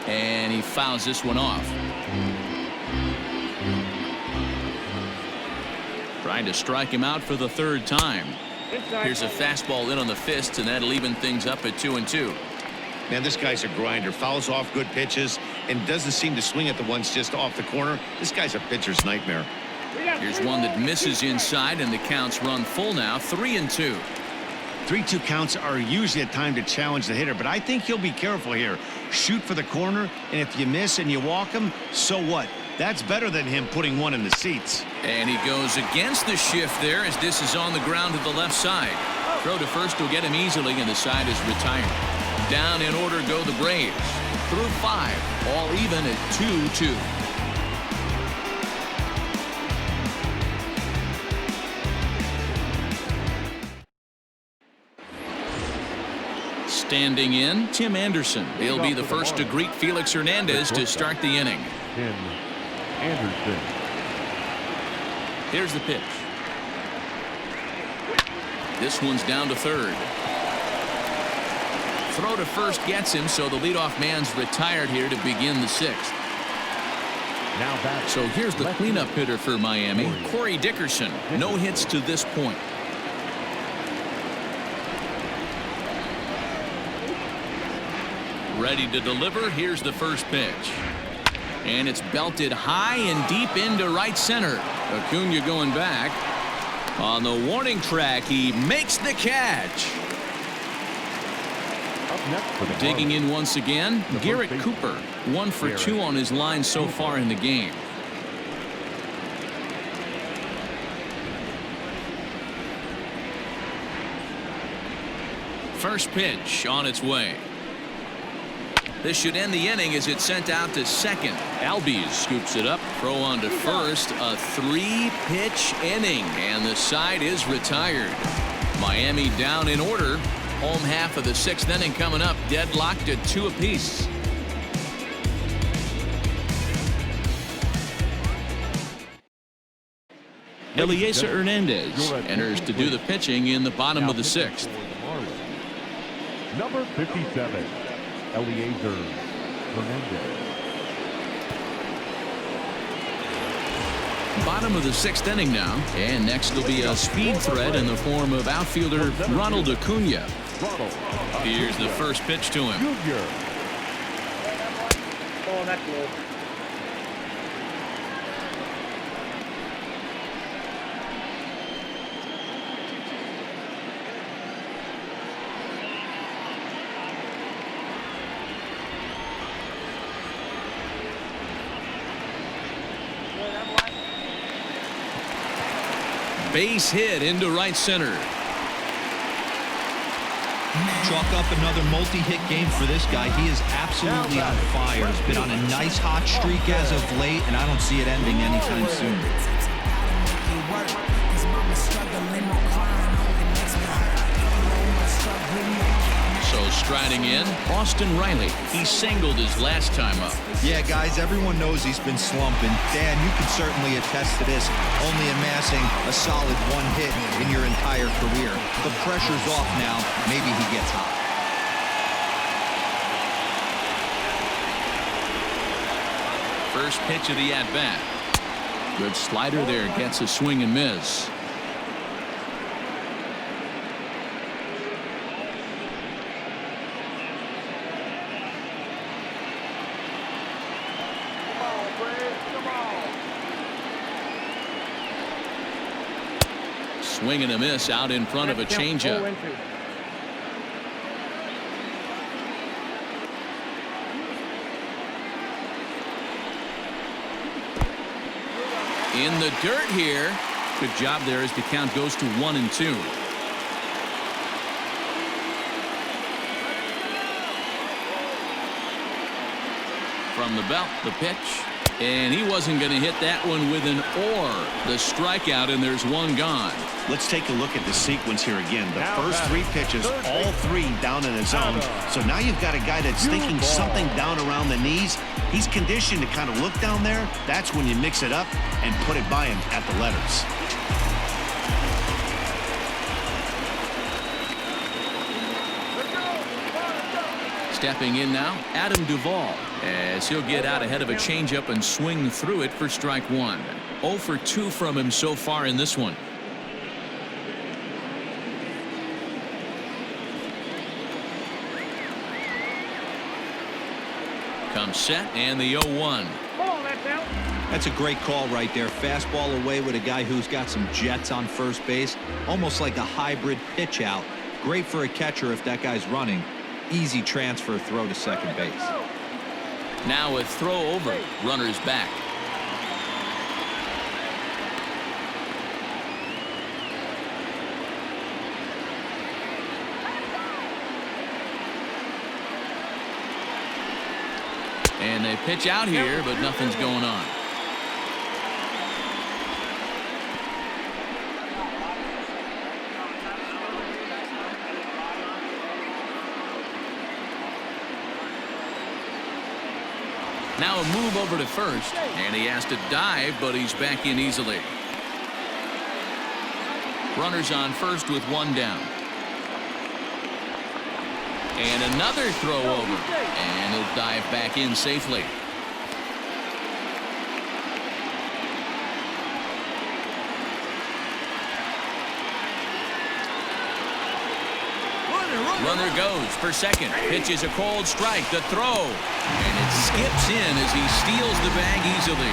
And he fouls this one off. Trying to strike him out for the 3rd time. Here's a fastball in on the fist, and that'll even things up at 2-2. Man, this guy's a grinder. Fouls off good pitches and doesn't seem to swing at the ones just off the corner. This guy's a pitcher's nightmare. Here's one that misses inside, and the counts run full now. 3-2. 3-2 counts are usually a time to challenge the hitter, but I think he'll be careful here. Shoot for the corner, and if you miss and you walk him, so what? That's better than him putting one in the seats. And he goes against the shift there as this is on the ground to the left side. Throw to first will get him easily, and the side is retired. Down in order go the Braves. Through 5, all even at 2-2. Standing in, Tim Anderson. He'll be the first to greet Felix Hernandez to start the inning. Tim Anderson. Here's the pitch. This one's down to 3rd. Throw to first gets him, so the leadoff man's retired here to begin the 6th. So here's the cleanup hitter for Miami, Corey Dickerson. No hits to this point. Ready to deliver. Here's the first pitch. And it's belted high and deep into right center. Acuna going back. On the warning track, he makes the catch. Digging in once again, Garrett Cooper. 1 for 2 on his line so far in the game. First pitch on its way. This should end the inning as it's sent out to second. Albies scoops it up. Throw on to first. A 3-pitch inning, and the side is retired. Miami down in order. Home half of the 6th inning coming up. Deadlocked at 2 apiece. Eliezer Hernandez enters to do the pitching in the bottom of the 6th. Number 57. Eliezer Hernandez. Bottom of the 6th inning now, and next will be a speed threat in the form of outfielder Ronald Acuna. Here's the first pitch to him. Oh, that's low. Base hit into right center. Chalk up another multi-hit game for this guy. He is absolutely on fire. He's been on a nice hot streak as of late, and I don't see it ending anytime soon. So striding in, Austin Riley. He singled his last time up. Yeah, guys, everyone knows he's been slumping. Dan, you can certainly attest to this, only amassing a solid 1 hit in your entire career. The pressure's off now. Maybe he gets hot. First pitch of the at-bat. Good slider there, gets a swing and miss. Swing and a miss out in front of a changeup. In the dirt here. Good job there as the count goes to 1-2. From the belt, the pitch. And he wasn't going to hit that one with an or. The strikeout, and there's one gone. Let's take a look at the sequence here again. The first three pitches, all three down in the zone. So now you've got a guy that's thinking something down around the knees. He's conditioned to kind of look down there. That's when you mix it up and put it by him at the letters. Stepping in now, Adam Duvall, as he'll get out ahead of a changeup and swing through it for strike one. 0 for 2 from him so far in this one. Comes set and the 0-1. That's a great call right there. Fastball away with a guy who's got some jets on first base. Almost like a hybrid pitch out. Great for a catcher if that guy's running. Easy transfer throw to second base. Now a throw over. Runners back. And they pitch out here, but nothing's going on. Now a move over to first, and he has to dive, but he's back in easily. Runners on first with one down. And another throw over, and he'll dive back in safely. Runner goes for second. Pitch is a cold strike. The throw. And it skips in as he steals the bag easily.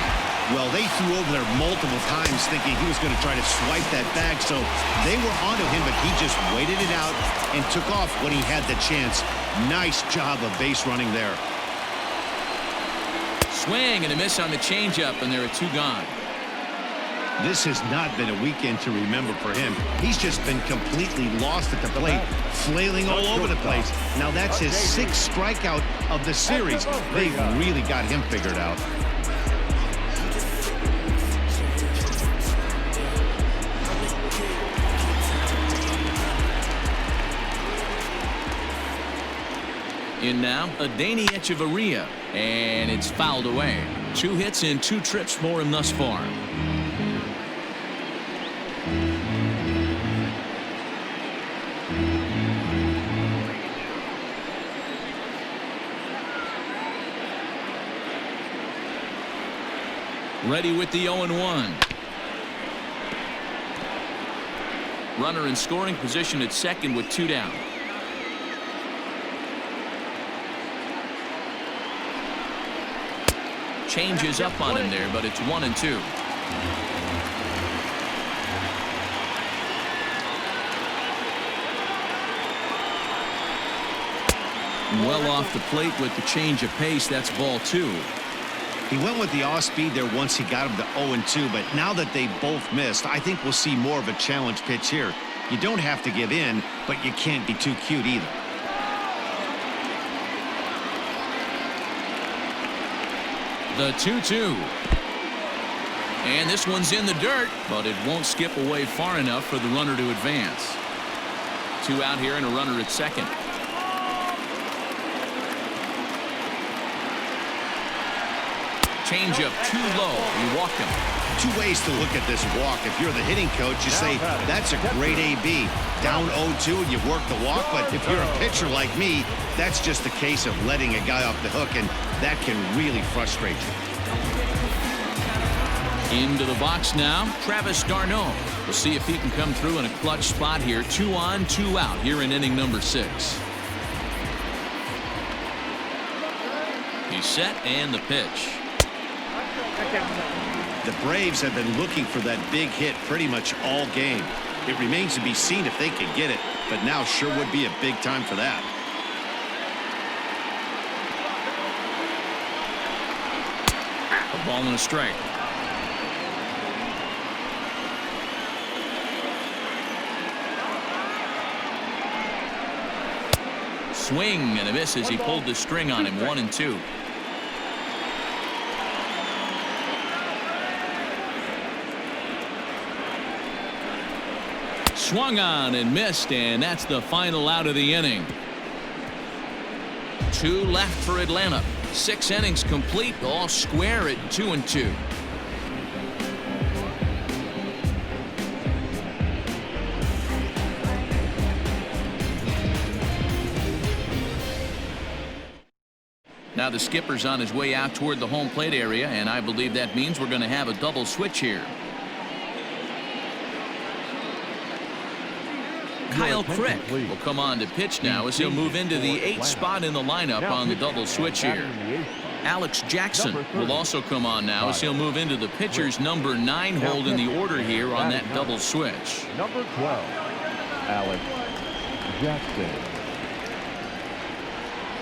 Well, they threw over there multiple times thinking he was going to try to swipe that bag. So they were onto him, but he just waited it out and took off when he had the chance. Nice job of base running there. Swing and a miss on the changeup, and there are two gone. This has not been a weekend to remember for him. He's just been completely lost at the plate, flailing all over the place. Now that's his 6th strikeout of the series. They've really got him figured out. In now, Adeiny Echeverria, and it's fouled away. 2 hits and 2 trips for him thus far. Ready with the 0-1. Runner in scoring position at second with 2 down. Changes up on him there, but it's 1-2. Well off the plate with the change of pace. That's ball 2. He went with the off speed there once he got him to 0-2, but now that they both missed, I think we'll see more of a challenge pitch here. You don't have to give in, but you can't be too cute either. The 2-2. And this one's in the dirt, but it won't skip away far enough for the runner to advance. 2 out here and a runner at second. Change up too low. You walk him. 2 ways to look at this walk. If you're the hitting coach, you say, that's a great AB. Down 0-2 and you work the walk. But if you're a pitcher like me, that's just a case of letting a guy off the hook, and that can really frustrate you. Into the box now, Travis d'Arnaud. We'll see if he can come through in a clutch spot here. 2 on, 2 out here in inning number 6. He's set and the pitch. The Braves have been looking for that big hit pretty much all game. It remains to be seen if they can get it, but now sure would be a big time for that. A ball and a strike. Swing and a miss as he pulled the string on him. 1-2. Swung on and missed, and that's the final out of the inning. 2 left for Atlanta. 6 innings complete, all square at 2-2. Now the skipper's on his way out toward the home plate area, and I believe that means we're going to have a double switch here. Kyle Crick will come on to pitch now as he'll move into the 8th spot in the lineup on the double switch here. Alex Jackson will also come on now as he'll move into the pitcher's number 9 hold in the order here on that double switch. Number 12, Alex Jackson.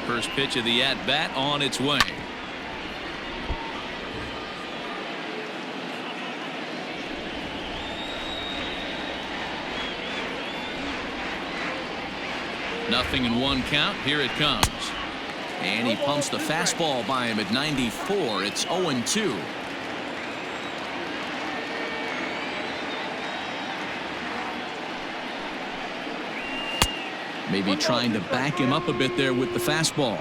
First pitch of the at-bat on its way. Nothing in 1 count. Here it comes. And he pumps the fastball by him at 94. It's 0-2. Maybe trying to back him up a bit there with the fastball.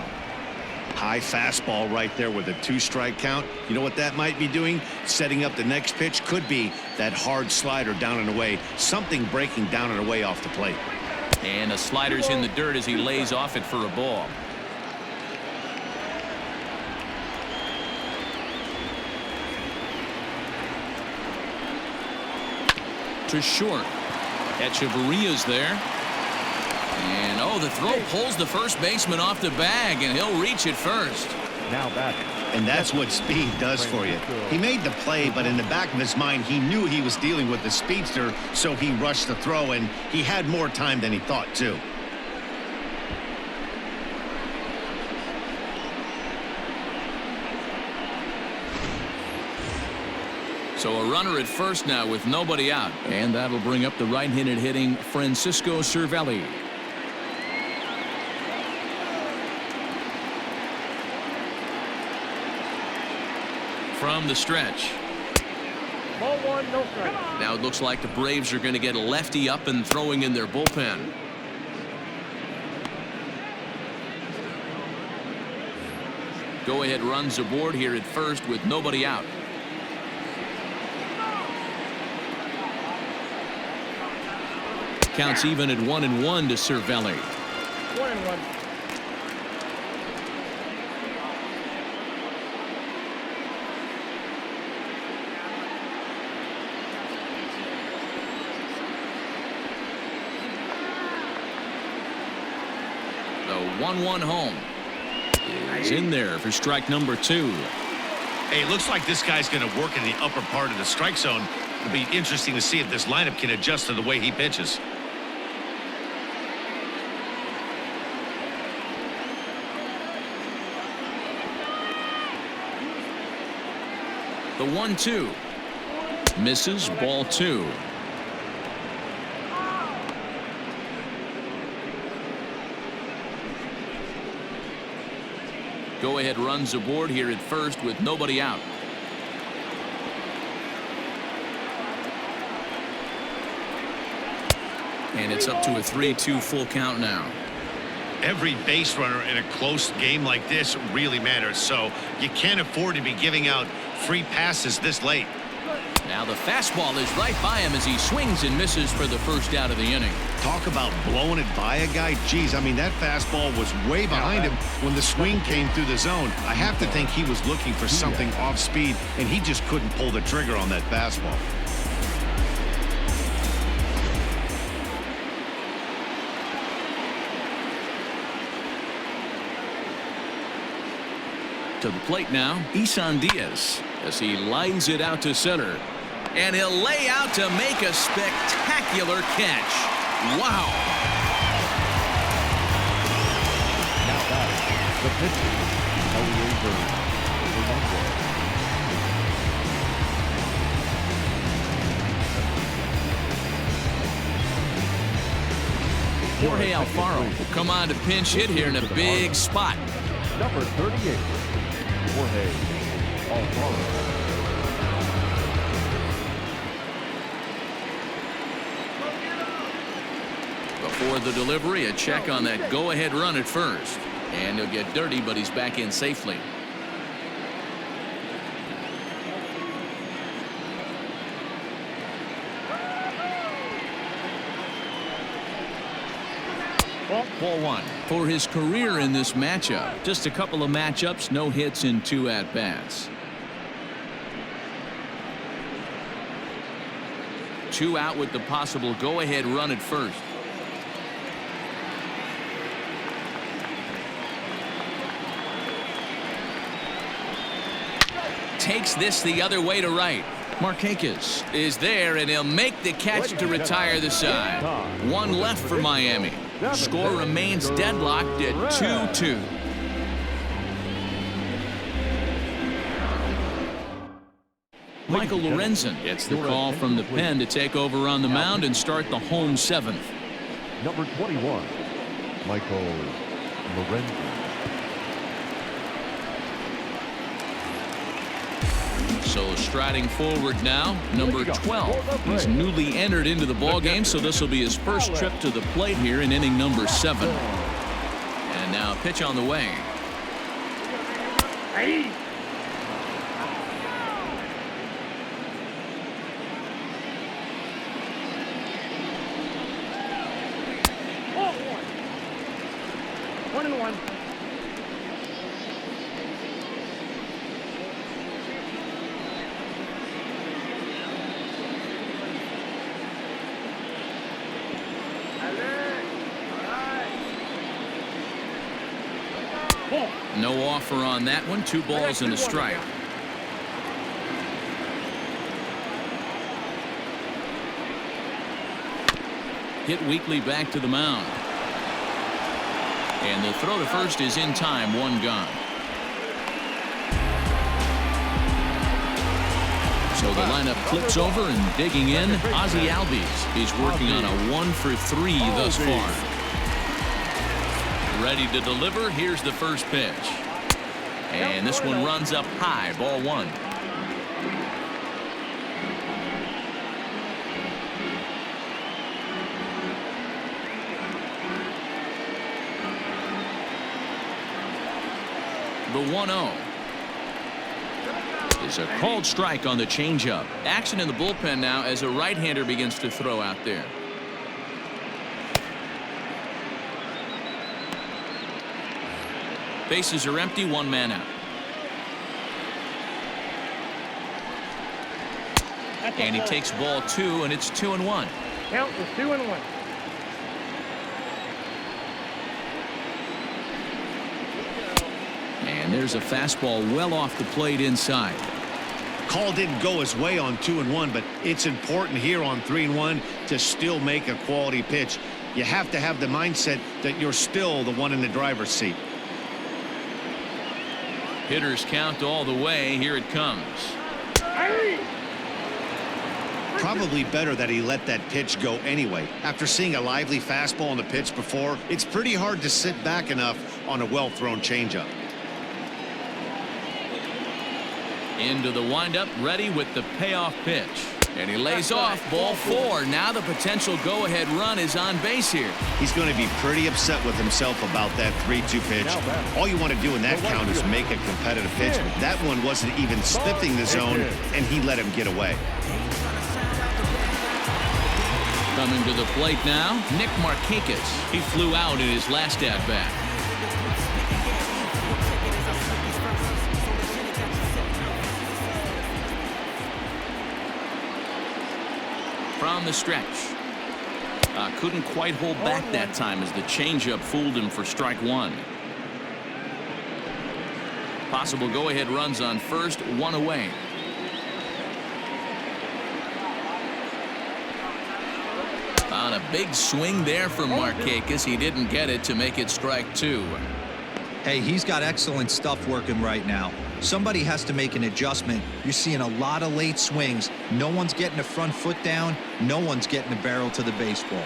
High fastball right there with a 2-strike count. You know what that might be doing? Setting up the next pitch. Could be that hard slider down and away. Something breaking down and away off the plate. And the slider's in the dirt as he lays off it for a ball. To short. Echeverria's there. And oh, the throw pulls the first baseman off the bag, and he'll reach it first. Now back. And that's what speed does for you. He made the play, but in the back of his mind, he knew he was dealing with the speedster, so he rushed the throw, and he had more time than he thought, too. So a runner at first now with nobody out. And that'll bring up the right-handed hitting Francisco Cervelli. From the stretch. Ball 1, no strike. Now it looks like the Braves are going to get a lefty up and throwing in their bullpen. Go-ahead runs aboard here at first with nobody out. Counts even at 1-1 to Cervelli. 1-1. The 1-1 home is in there for strike number 2. Hey, it looks like this guy's going to work in the upper part of the strike zone. It'll be interesting to see if this lineup can adjust to the way he pitches. The 1-2 misses, ball 2. Go-ahead runs aboard here at first with nobody out. And it's up to a 3-2 full count now. Every base runner in a close game like this really matters, so you can't afford to be giving out free passes this late. Now the fastball is right by him as he swings and misses for the first out of the inning. Talk about blowing it by a guy. Geez, I mean, that fastball was way behind him when the swing came through the zone. I have to think he was looking for something off speed, and he just couldn't pull the trigger on that fastball. To the plate now, Isan Diaz as he lines it out to center. And he'll lay out to make a spectacular catch. Wow. Now batting, the pitcher, Jorge Alfaro will come on to pinch hit here in a big spot. Number 38, Jorge Alfaro. Before the delivery, a check on that go-ahead run at first. And he'll get dirty, but he's back in safely. Ball one. For his career in this matchup, just a couple of matchups, no hits in 2 at-bats. 2 out with the possible go-ahead run at first. Takes this the other way to right. Marquez is there, and he'll make the catch to retire the side. 1 left for Miami. Score remains deadlocked at 2-2. Michael Lorenzen gets the call from the pen to take over on the mound and start the home 7th. Number 21, Michael Lorenzen. So striding forward now, number 12. He's newly entered into the ballgame, so this will be his first trip to the plate here in inning number 7. And now pitch on the way. Hey. Oh, 1-1. No offer on that one. 2 balls and a strike. Hit weakly back to the mound. And the throw to first is in time. 1 gone. So the lineup flips over, and digging in, Ozzie Albies. He's working on a 1 for 3 thus far. Ready to deliver. Here's the first pitch. And this one runs up high. Ball 1. The 1-0 is a called strike on the changeup. Action in the bullpen now as a right-hander begins to throw out there. Bases are empty. 1 man out. And he takes ball 2, and it's 2-1. Count is 2-1. And there's a fastball well off the plate inside. Call didn't go his way on 2-1, but it's important here on 3-1 to still make a quality pitch. You have to have the mindset that you're still the one in the driver's seat. Hitters count all the way. Here it comes. Probably better that he let that pitch go anyway. After seeing a lively fastball on the pitch before, it's pretty hard to sit back enough on a well-thrown changeup. Into the windup, ready with the payoff pitch. And he lays off. Ball 4. Now the potential go-ahead run is on base here. He's going to be pretty upset with himself about that 3-2 pitch. All you want to do in that count is make a competitive pitch. That one wasn't even sniffing the zone, and he let him get away. Coming to the plate now, Nick Markakis. He flew out in his last at-bat. From the stretch. Couldn't quite hold back that time as the changeup fooled him for strike 1. Possible go-ahead runs on first, 1 away. On a big swing there from Markakis. He didn't get it to make it strike 2. Hey, he's got excellent stuff working right now. Somebody has to make an adjustment. You're seeing a lot of late swings. No one's getting the front foot down. No one's getting the barrel to the baseball.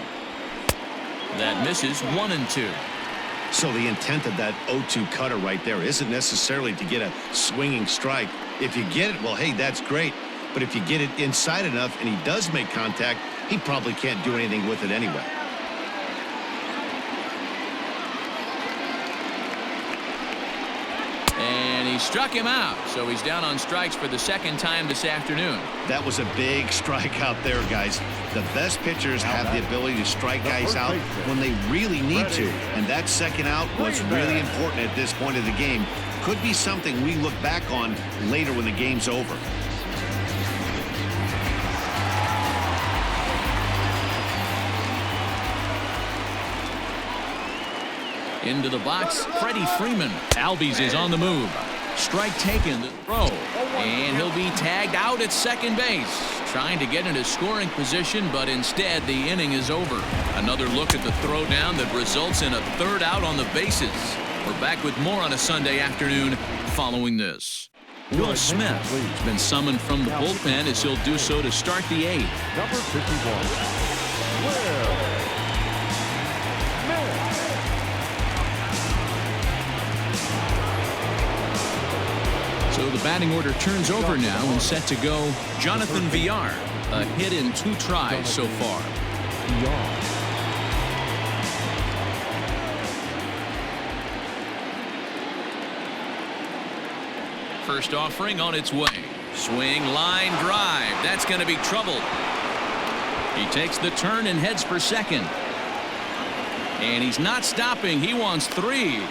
That misses 1-2. So the intent of that 0-2 cutter right there isn't necessarily to get a swinging strike. If you get it, well, hey, that's great. But if you get it inside enough and he does make contact, he probably can't do anything with it anyway. And he struck him out. So he's down on strikes for the second time this afternoon. That was a big strike out there, guys. The best pitchers have the ability to strike guys out when they really need to. And that second out was really important at this point of the game. Could be something we look back on later when the game's over. Into the box, Freddie Freeman. Albies is on the move. Strike taken, the throw. And he'll be tagged out at second base. Trying to get into scoring position, but instead the inning is over. Another look at the throwdown that results in a third out on the bases. We're back with more on a Sunday afternoon following this. Will Smith has been summoned from the bullpen as he'll do so to start the 8th. Number 51. Will. So the batting order turns over now and set to go Jonathan Villar. A hit in 2 tries so far. First offering on its way. Swing, line, drive. That's going to be trouble. He takes the turn and heads for second. And he's not stopping. He wants 3.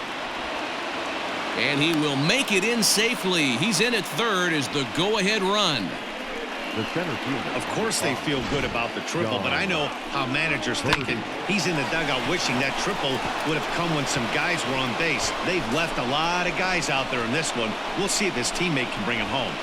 And he will make it in safely. He's in at third as the go-ahead run. The center fielder. Of course they feel good about the triple, but I know how managers thinking. He's in the dugout wishing that triple would have come when some guys were on base. They've left a lot of guys out there in this one. We'll see if his teammate can bring him home.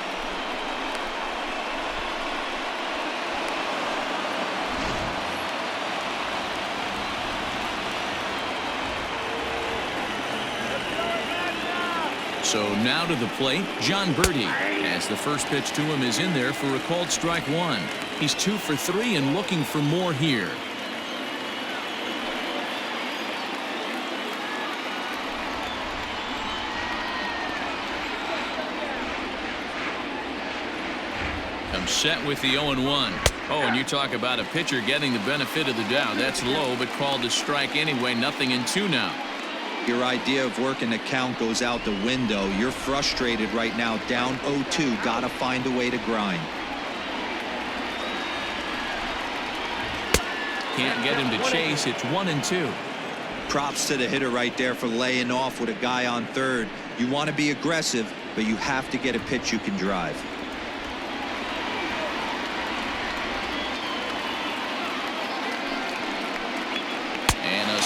So now to the plate, John Birdie, as the first pitch to him is in there for a called strike 1. He's 2 for 3 and looking for more here. Comes set with the 0-1. Oh, and you talk about a pitcher getting the benefit of the doubt. That's low, but called to strike anyway. Nothing in 2 now. Your idea of working the count goes out the window. You're frustrated right now, down 0-2. Got to find a way to grind. Can't get him to chase. It's 1-2. Props to the hitter right there for laying off with a guy on third. You want to be aggressive, but you have to get a pitch you can drive.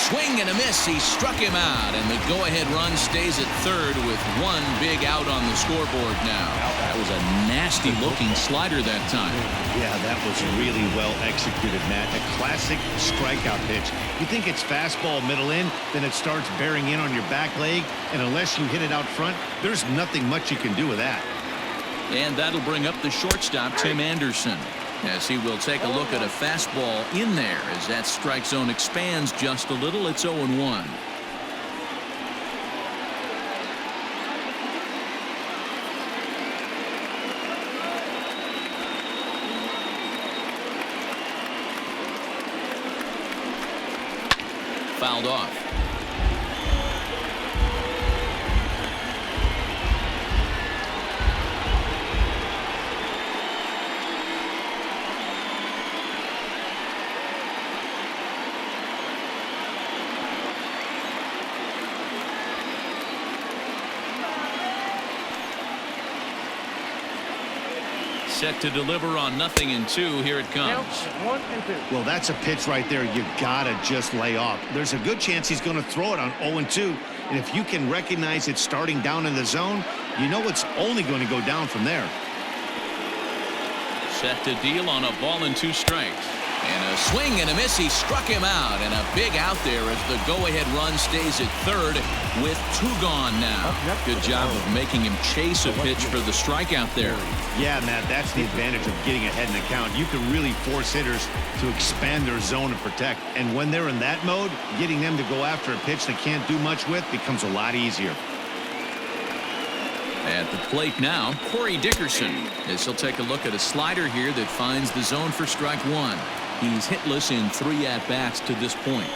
Swing and a miss. He struck him out, and the go-ahead run stays at third with 1 big out on the scoreboard now. That was a nasty-looking slider that time. Yeah, that was really well executed, Matt. A classic strikeout pitch. You think it's fastball middle in, then it starts bearing in on your back leg, and unless you hit it out front, there's nothing much you can do with that. And that'll bring up the shortstop, Tim Anderson, as he will take a look at a fastball in there as that strike zone expands just a little. It's 0-1. Fouled off. Set to deliver on 0-2. Here it comes. 1-2. Well, that's a pitch right there you gotta just lay off. There's a good chance he's going to throw it on 0-2, and if you can recognize it starting down in the zone, you know it's only going to go down from there. Set to deal on a ball and 2 strikes. And a swing and a miss. He struck him out, and a big out there as the go-ahead run stays at third with 2 gone now. Good job of making him chase a pitch for the strikeout there. Yeah, Matt, that's the advantage of getting ahead in the count. You can really force hitters to expand their zone and protect. And when they're in that mode, getting them to go after a pitch they can't do much with becomes a lot easier. At the plate now, Corey Dickerson, as he'll take a look at a slider here that finds the zone for strike 1. He's hitless in 3 at-bats to this point.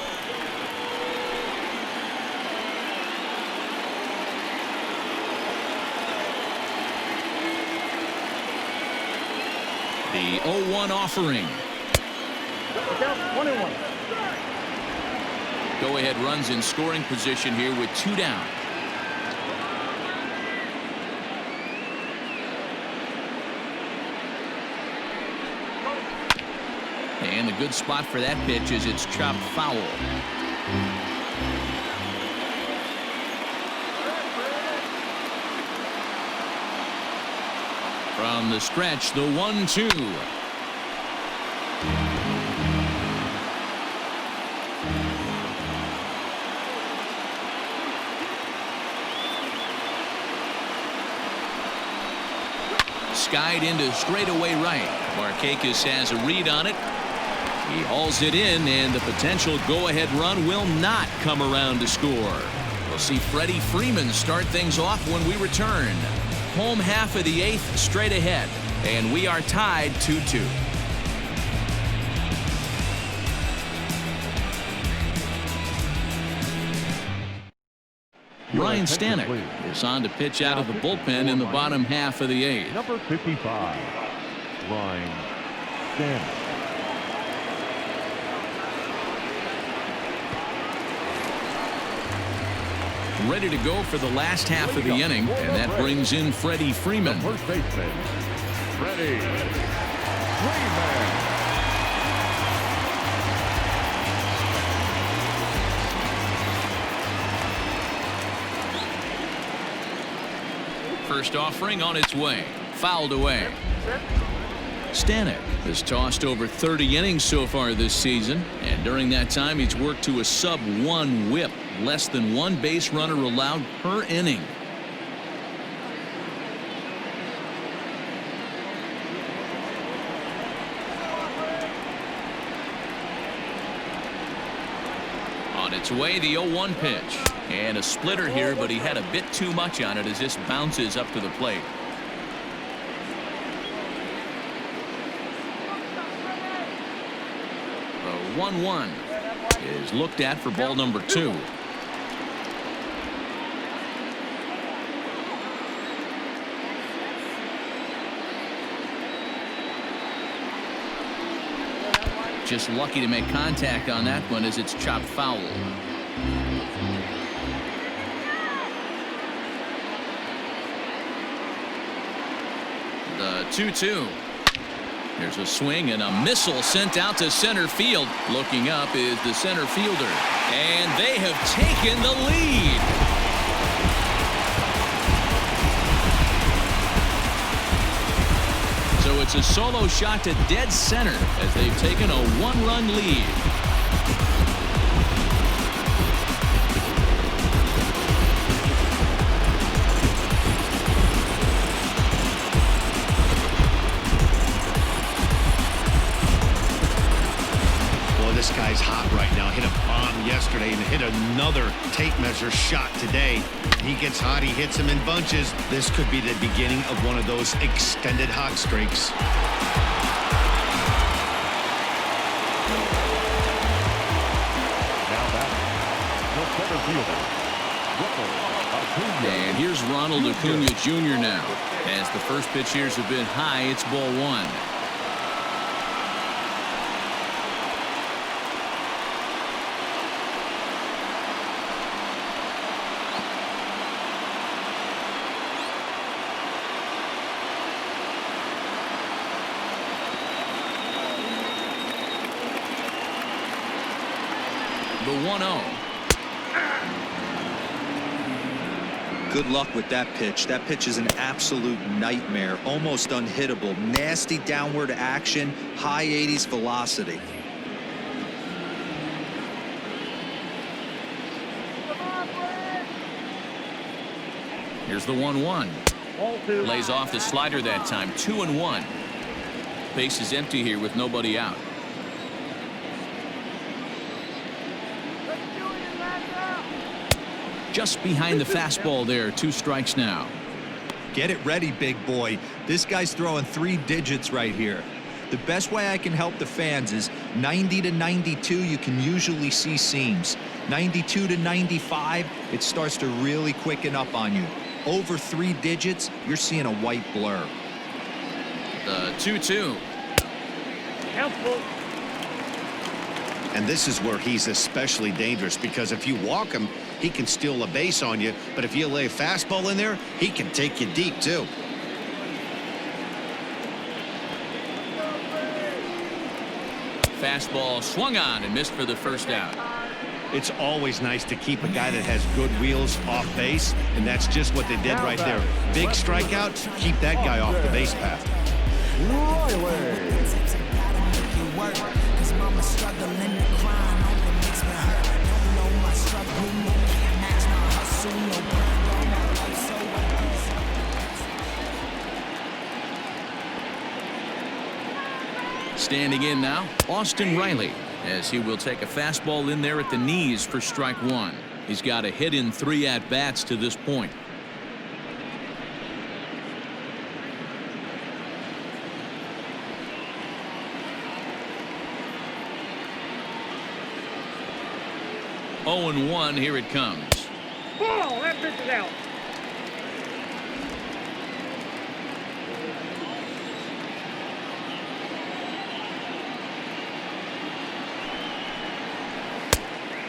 The 0-1 offering. Count 1-1. Go-ahead runs in scoring position here with 2 down. And a good spot for that pitch is it's chopped foul. From the stretch, the 1-2. Skied into straightaway right. Markakis has a read on it. He hauls it in, and the potential go-ahead run will not come around to score. We'll see Freddie Freeman start things off when we return. Home half of the 8th straight ahead, and we are tied 2-2. Ryan Stanek is on to pitch out of the bullpen in the bottom half of the 8th. Number 55, Ryan Stanek. Ready to go for the last half of the inning, and that brings in Freddie Freeman. The first baseman, Freddie Freeman. First offering on its way. Fouled away. Stanek has tossed over 30 innings so far this season, and during that time he's worked to a sub-1 whip, less than 1 base runner allowed per inning. On its way, the 0-1 pitch, and a splitter here, but he had a bit too much on it as this bounces up to the plate. The 1-1 is looked at for ball number 2. Just lucky to make contact on that one as it's chopped foul. The 2-2. There's a swing and a missile sent out to center field. Looking up is the center fielder, and they have taken the lead. So it's a solo shot to dead center as they've taken a 1-run lead. This guy's hot right now. Hit a bomb yesterday and hit another tape measure shot today. He gets hot. He hits him in bunches. This could be the beginning of one of those extended hot streaks. Now back, the center fielder, And here's Ronald Acuna Jr. now. As the first pitch here's a bit high, it's ball 1. The 1-0. Good luck with that pitch. That pitch is an absolute nightmare, almost unhittable. Nasty downward action, high 80s velocity. Here's the 1-1. Ball two. Lays off the slider that time. 2-1. Base is empty here with nobody out. Just behind the fastball there. 2 strikes now. Get it ready, big boy. This guy's throwing 3 digits right here. The best way I can help the fans is 90 to 92, you can usually see seams. 92 to 95, it starts to really quicken up on you. Over 3 digits, you're seeing a white blur. The 2-2. Count full. And this is where he's especially dangerous, because if you walk him, he can steal a base on you. But if you lay a fastball in there, he can take you deep, too. Fastball swung on and missed for the first out. It's always nice to keep a guy that has good wheels off base, and that's just what they did right there. Big strikeout, keep that guy off the base path. Standing in now, Austin Riley, as he will take a fastball in there at the knees for strike 1. He's got a hit in 3 at-bats to this point. Oh, and 1, here it comes. Ball. That pitch is out.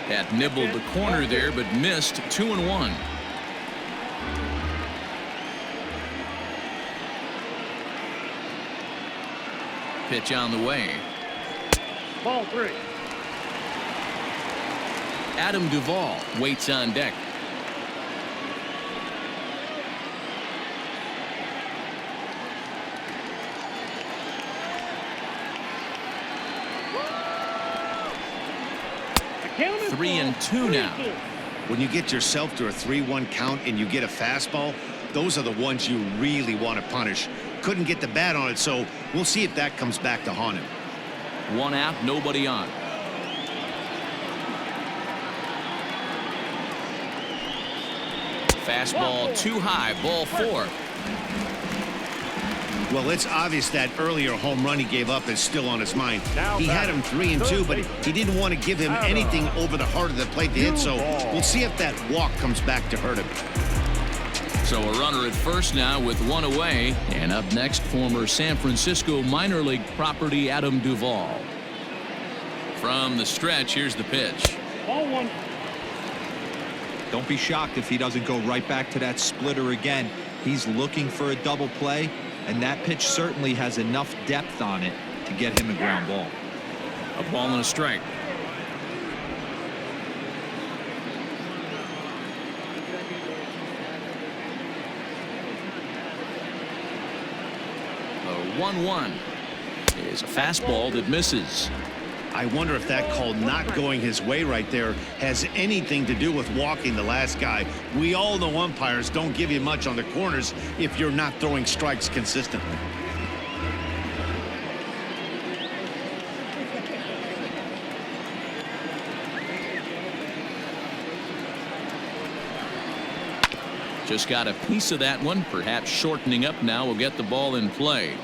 Had nibbled the corner there, but missed. 2-1. Pitch on the way. Ball 3. Adam Duvall waits on deck. Count is 3-2 now. When you get yourself to a 3-1 count and you get a fastball, those are the ones you really want to punish. Couldn't get the bat on it, so we'll see if that comes back to haunt him. 1 out, nobody on. Fastball too high, ball 4. Well, it's obvious that earlier home run he gave up is still on his mind. He had him 3-2, but he didn't want to give him anything over the heart of the plate to hit, so we'll see if that walk comes back to hurt him. So a runner at first now with 1 away. And up next, former San Francisco minor league property Adam Duvall. From the stretch, here's the pitch. Ball 1. Don't be shocked if he doesn't go right back to that splitter again. He's looking for a double play, and that pitch certainly has enough depth on it to get him a ground ball. A ball and a strike. The 1-1 is a fastball that misses. I wonder if that call not going his way right there has anything to do with walking the last guy. We all know umpires don't give you much on the corners if you're not throwing strikes consistently. Just got a piece of that one, perhaps shortening up now will get the ball in play.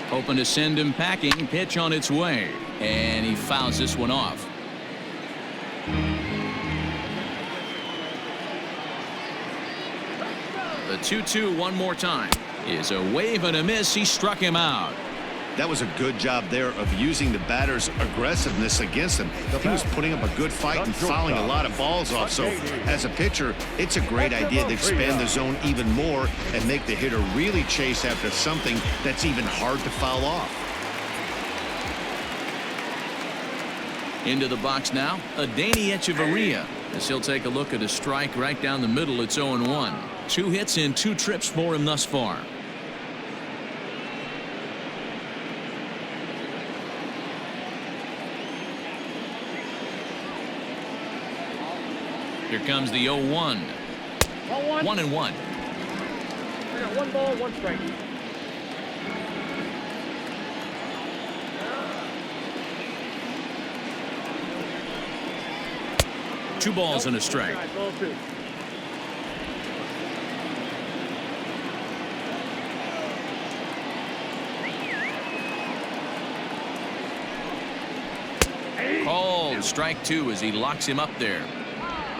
Hoping to send him packing. Pitch on its way, and he fouls this one off. The 2-2 one more time is a wave and a miss. He struck him out. That was a good job there of using the batter's aggressiveness against him. He was putting up a good fight and fouling a lot of balls off. So as a pitcher, it's a great idea to expand the zone even more and make the hitter really chase after something that's even hard to foul off. Into the box now, Adeiny Echeverria, as he'll take a look at a strike right down the middle. It's 0-1. 2 hits in 2 trips for him thus far. Here comes the 0-1. 1-1. I got 1 ball, 1 strike. 2 balls and a strike. Ball 2. Called strike 2 as he locks him up there.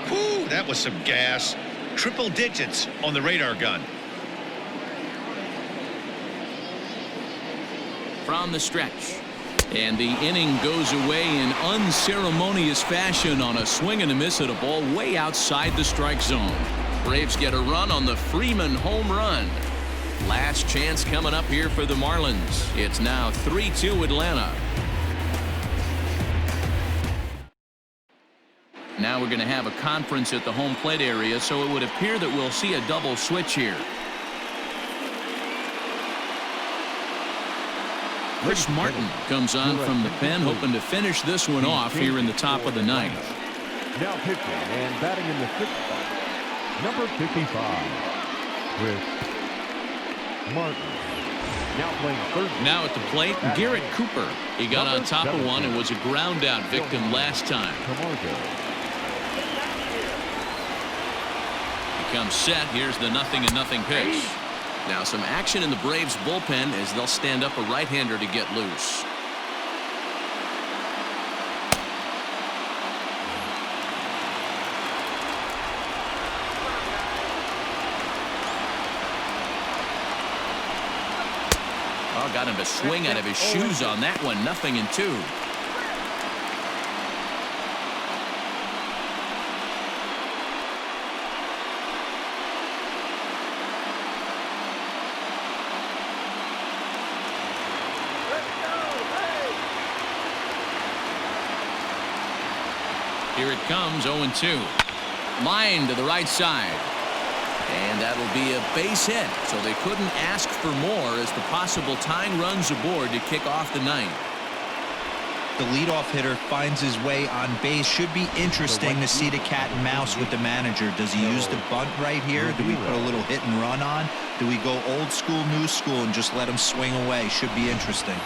Whew, that was some gas. Triple digits on the radar gun. From the stretch. And the inning goes away in unceremonious fashion on a swing and a miss at a ball way outside the strike zone. Braves get a run on the Freeman home run. Last chance coming up here for the Marlins. It's now 3-2 Atlanta. Now we're going to have a conference at the home plate area, so it would appear that we'll see a double switch here. Chris Martin comes on from the pen, hoping to finish this one off here in the top of the 9th. Now pitching and batting in the 6th spot, number 55, Chris Martin. Now playing third. Now at the plate, Garrett Cooper. He got on top of one and was a ground out victim last time. He comes set. Here's the 0-0 pitch. Now some action in the Braves bullpen as they'll stand up a right-hander to get loose. Oh, got him to swing out of his shoes on that one. 0-2. Here it comes, 0-2. Line to the right side. And that'll be a base hit, so they couldn't ask for more as the possible tying runs aboard to kick off the 9th. The leadoff hitter finds his way on base. Should be interesting to see the cat and mouse with the manager. Does he use the bunt right here? Do we put a little hit and run on? Do we go old school, new school, and just let him swing away? Should be interesting.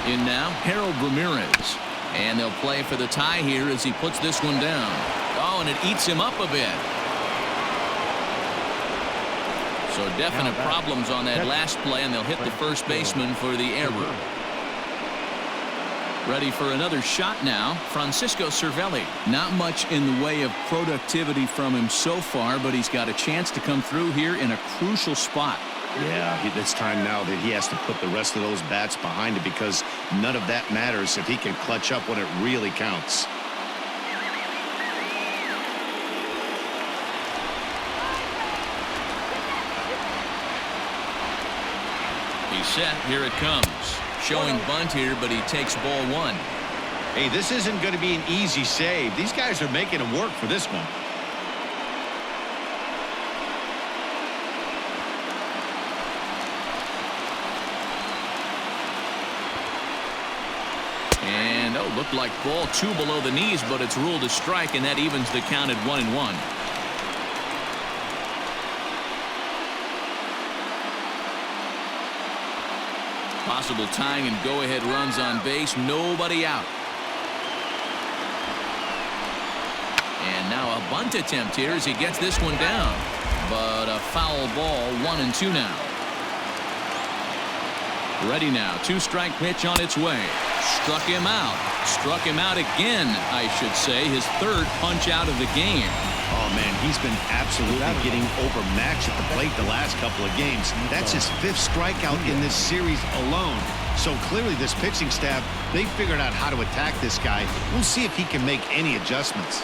In now, Harold Ramirez. And they'll play for the tie here as he puts this one down. Oh, and it eats him up a bit. So definite problems on that last play, and they'll hit the first baseman for the error. Ready for another shot now, Francisco Cervelli. Not much in the way of productivity from him so far, but he's got a chance to come through here in a crucial spot. Yeah, it's time now that he has to put the rest of those bats behind it, because none of that matters if he can clutch up when it really counts. He's set. Here it comes. Showing bunt here, but he takes ball 1. Hey, this isn't going to be an easy save. These guys are making him work for this one. And looked like ball 2 below the knees, but it's ruled a strike, and that evens the count at 1-1. Possible tying and go-ahead runs on base. Nobody out. And now a bunt attempt here as he gets this one down. But a foul ball, 1-2 now. Ready now. 2-strike pitch on its way. Struck him out. Struck him out again, I should say. His 3rd punch out of the game. Oh, man, he's been absolutely getting overmatched at the plate the last couple of games. That's his 5th strikeout in this series alone. So clearly this pitching staff, they figured out how to attack this guy. We'll see if he can make any adjustments.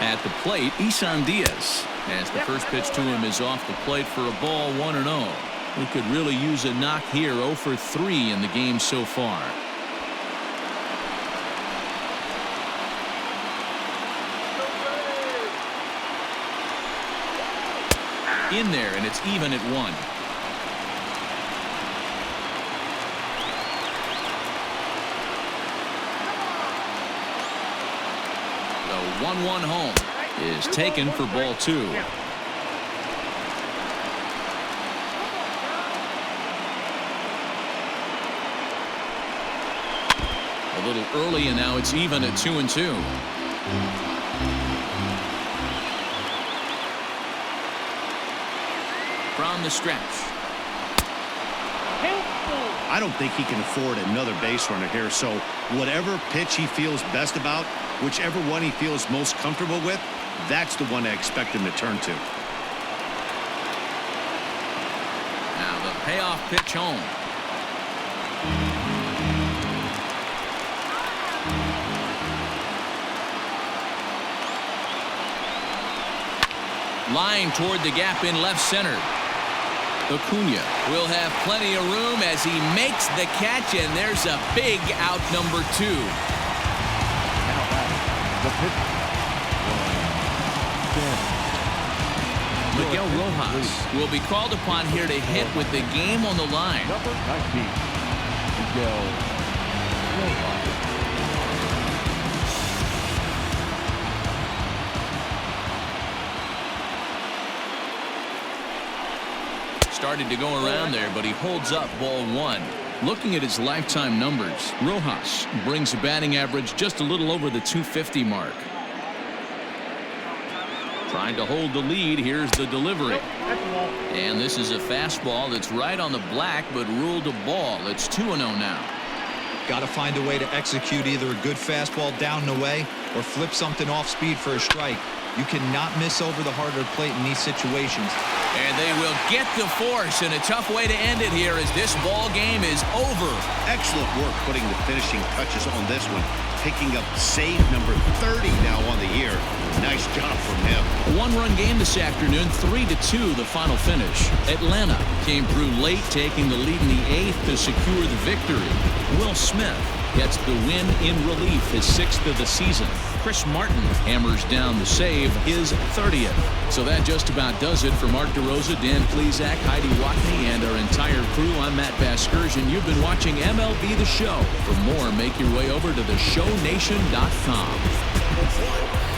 At the plate, Isan Diaz. As the first pitch to him is off the plate for a ball, 1-0. He could really use a knock here. 0 for 3 in the game so far. In there, and it's even at 1. The 1-1 home is taken for ball 2. A little early, and now it's even at 2-2. From the stretch. I don't think he can afford another base runner here, so whatever pitch he feels best about, whichever one he feels most comfortable with, that's the one I expect him to turn to. Now the payoff pitch home. Line toward the gap in left center. Acuna will have plenty of room as he makes the catch, and there's a big out, number 2. Now batting, the pitch. Miguel Rojas will be called upon here to hit with the game on the line. Number 19, Miguel Rojas. Started to go around there, but he holds up ball 1. Looking at his lifetime numbers, Rojas brings a batting average just a little over the 250 mark. Trying to hold the lead. Here's the delivery. And this is a fastball that's right on the black, but ruled a ball. It's 2-0 now. Got to find a way to execute either a good fastball down and away or flip something off speed for a strike. You cannot miss over the heart of the plate in these situations. And they will get the force, and a tough way to end it here as this ball game is over. Excellent work putting the finishing touches on this one, picking up save number 30 now on the year. Nice job from him. A one-run game this afternoon, 3-2 the final finish. Atlanta came through late, taking the lead in the 8th to secure the victory. Will Smith gets the win in relief, his 6th of the season. Chris Martin hammers down the save, his 30th. So that just about does it for Mark DeRosa, Dan Plesac, Heidi Watney, and our entire crew. I'm Matt Vasgersian. You've been watching MLB The Show. For more, make your way over to theshownation.com.